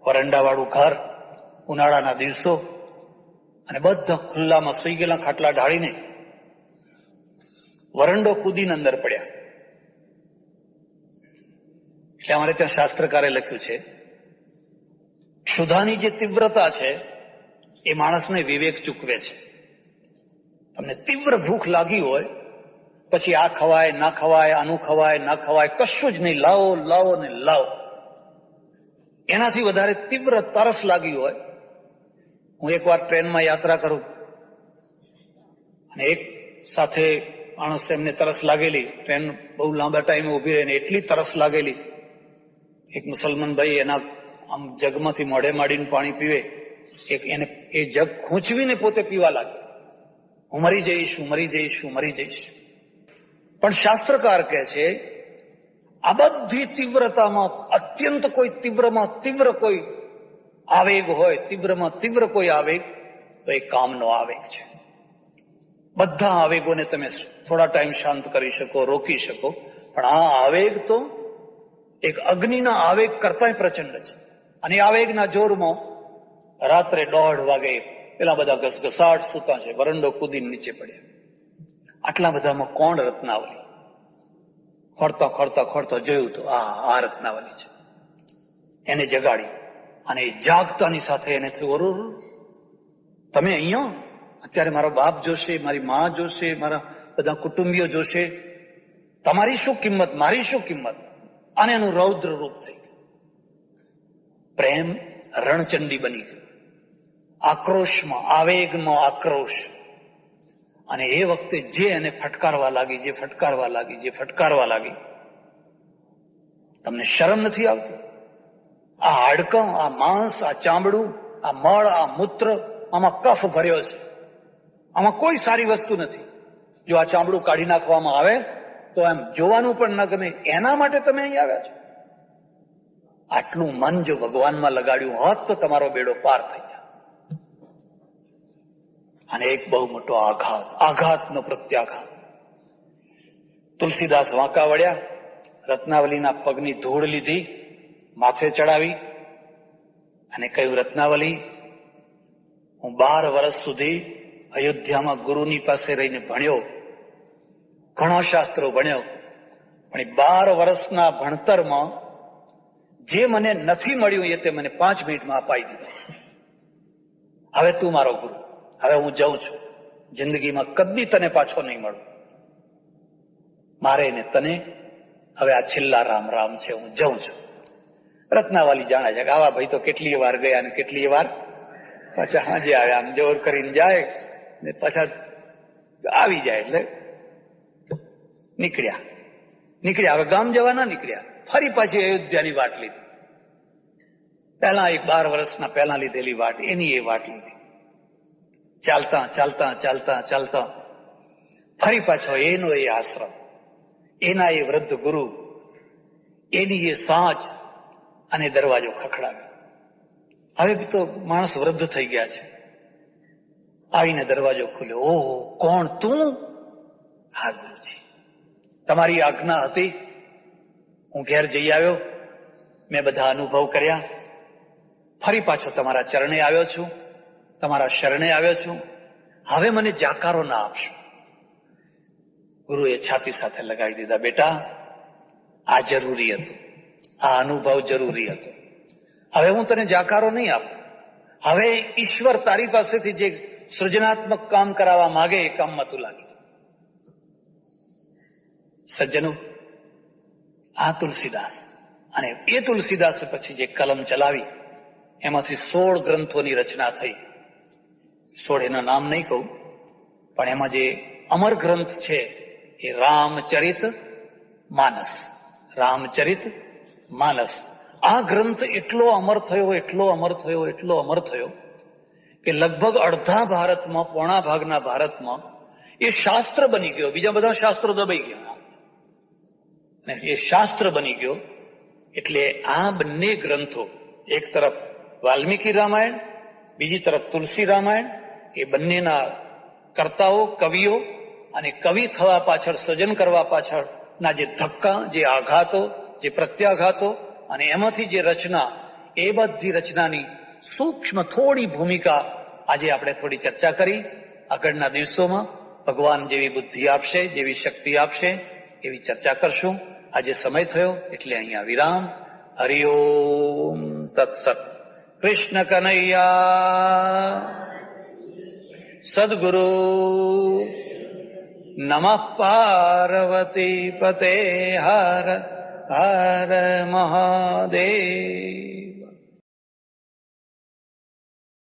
વરંડાવાળું ઘર, ઉનાળાના દિવસો, અને બધા ખુલ્લામાં સુઈ ગયેલા ખાટલા ઢાળીને વરંડો કૂદીને અંદર પડ્યા. એટલે અમારે ત્યાં શાસ્ત્રકારે લખ્યું છે, ક્ષુધાની જે તીવ્રતા છે એ માણસને વિવેક ચૂકવે છે. તમને તીવ્ર ભૂખ લાગી હોય પછી આ ખવાય ના ખવાય, આનું ખવાય ના ખવાય, કશું જ નહીં, લાવો લાવો ને લાવો. એનાથી વધારે તીવ્ર તરસ લાગી હોય. હું એકવાર ટ્રેનમાં યાત્રા કરું અને એક સાથે માણસ, એમને તરસ લાગેલી, ટ્રેન બહુ લાંબા ટાઈમે ઉભી રહીને એટલી તરસ લાગેલી. એક મુસલમાન ભાઈ એના આમ જગમાંથી મોઢે માંડીને પાણી પીવે, એને એ જગ ખૂંચવીને પોતે પીવા લાગે. હું મરી જઈશ, હું મરી જઈશ, હું મરી જઈશ. પણ શાસ્ત્રકાર કહે છે આ બધી તીવ્રતામાં અત્યંત કોઈ તીવ્રમાં તીવ્ર કોઈ આવેગ હોય, તીવ્રમાં તીવ્ર કોઈ આવેગ, તો એ કામનો આવેગ છે. બધા આવેગોને તમે થોડા ટાઈમ શાંત કરી શકો, રોકી શકો, પણ આ આવેગ તો એક અગ્નિના આવેગ કરતાંય પ્રચંડ છે. અને આવેગના જોરમાં રાત્રે 1:30 વાગે પેલા બધા ઘસઘસાટ સૂતા છે, વરંડો કૂદીને નીચે પડ્યા. આટલા બધામાં કોણ? રત્નાવલી. ખોરતા ખોરતા ખોરતા જોયું તો આ રત્નાવલી છે. એને જગાડી અને જાગતાની સાથે એને થયું, અરે તમે અહીંયા? અત્યારે મારો બાપ જોશે, મારી મા જોશે, મારા બધા કુટુંબીઓ જોશે, તમારી શું કિંમત, મારી શું કિંમત? અને એનું રૌદ્ર રૂપ થઈ ગયું. પ્રેમ રણચંડી બની ગયો. આક્રોશમાં, આવેગમાં આક્રોશ. અને એ વખતે જે એને ફટકારવા લાગી, જે ફટકારવા લાગી, જે ફટકારવા લાગી, તમને શરમ નથી આવતી? આ હાડકં, આ માંસ, આ ચામડું, આ મળ, આ મૂત્ર, આમાં કફ ભર્યો છે. આમાં કોઈ સારી વસ્તુ નથી. જો આ ચામડું કાઢી નાખવામાં આવે તો એમ જોવાનું પણ ન ગમે. એના માટે તમે અહીં આવ્યા છો. આટલું મન જો ભગવાનમાં લગાડ્યું હોત તો તમારો બેડો પાર થઈ જાય. અને એક બહુ મોટો આઘાત, આઘાતનો પ્રત્યાઘાત. તુલસીદાસ વાંકા વળ્યા, રત્નાવલીના પગની ધૂળ લીધી, માથે ચડાવી અને કહ્યું, રત્નાવલી, હું 12 વર્ષ સુધી અયોધ્યામાં ગુરુની પાસે રહીને ભણ્યો, ઘણા શાસ્ત્રો ભણ્યો, પણ 12 વર્ષના ભણતરમાં જે મને નથી મળ્યું એ તે મને 5 મિનિટમાં અપાઈ દીધું. હવે તું મારો ગુરુ, હવે હું જાઉં છું, જિંદગીમાં કદી તને પાછો નહીં મળું. મારે ને તને હવે આ છેલ્લા રામ રામ છે, હું જાઉં છું. રત્નાવાલી જાણે છે કે આવા ભાઈ તો કેટલીય વાર ગયા ને કેટલીય વાર પાછા હાજે આવ્યા, આમ જોર કરીને જાય ને પાછા આવી જાય. એટલે નીકળ્યા હવે ગામ જવા ના નીકળ્યા, ફરી પાછી અયોધ્યાની વાટ લીધી. પહેલા એક 12 વર્ષના પહેલા લીધેલી વાટ, એની એ વાટ લીધી. ચાલતા ચાલતા ચાલતા ચાલતા ફરી પાછો એનો એ આશ્રમ, એના એ વૃદ્ધ ગુરુ, એની એ સાંજ, અને દરવાજો ખખડાવ્યો. હવે તો માણસ વૃદ્ધ થઈ ગયા છે. આવીને દરવાજો ખોલ્યો. ઓહો, કોણ તું? હા ગુરુજી, તમારી આજ્ઞા હતી, હું ઘેર જઈ આવ્યો, મેં બધા અનુભવ કર્યા, ફરી પાછો તમારા ચરણે આવ્યો છું, તમારા શરણે આવ્યો છું, હવે મને જાકારો ના આપશો. ગુરુએ છાતી સાથે લગાવી દીધા. બેટા, આ જરૂરી હતું, આ અનુભવ જરૂરી હતો. હવે હું તને જાકારો નહીં આપું. હવે ઈશ્વર તારી પાસેથી જે સૃજનાત્મક કામ કરાવવા માંગે એ કામમાં તું લાગી જા. સજ્જનો, આ તુલસીદાસ, અને એ તુલસીદાસે પછી જે કલમ ચલાવી એમાંથી 16 ગ્રંથોની રચના થઈ. 16 એના નામ નહીં કહું, પણ એમાં જે અમર ગ્રંથ છે એ રામચરિત માનસ. રામચરિત માનસ આ ગ્રંથ એટલો અમર થયો કે લગભગ અડધા ભારતમાં, પોણા ભાગના ભારતમાં એ શાસ્ત્ર બની ગયો. બીજા બધા શાસ્ત્રો દબાઈ ગયા, એ શાસ્ત્ર બની ગયો. એટલે આ બંને ગ્રંથો, એક તરફ વાલ્મીકી રામાયણ, બીજી તરફ તુલસી રામાયણ, એ બંનેના કર્તાઓ કવિઓ, અને કવિ થવા પાછળ, સર્જન કરવા પાછળના જે ધક્કા, જે આઘાતો, જે પ્રત્યાઘાતો, અને એમાંથી જે રચના, એ બધી રચનાની સૂક્ષ્મ થોડી ભૂમિકા આજે આપણે થોડી ચર્ચા કરી. આગળના દિવસોમાં ભગવાન જેવી બુદ્ધિ આપશે, જેવી શક્તિ આપશે, એવી ચર્ચા કરશું. આજે સમય થયો એટલે અહીંયા વિરામ. હરિ ઓમ તત્સત. કૃષ્ણ કનૈયા, સદગુરુ, નમઃ પાર્વતી પતે. હર હર મહાદેવ.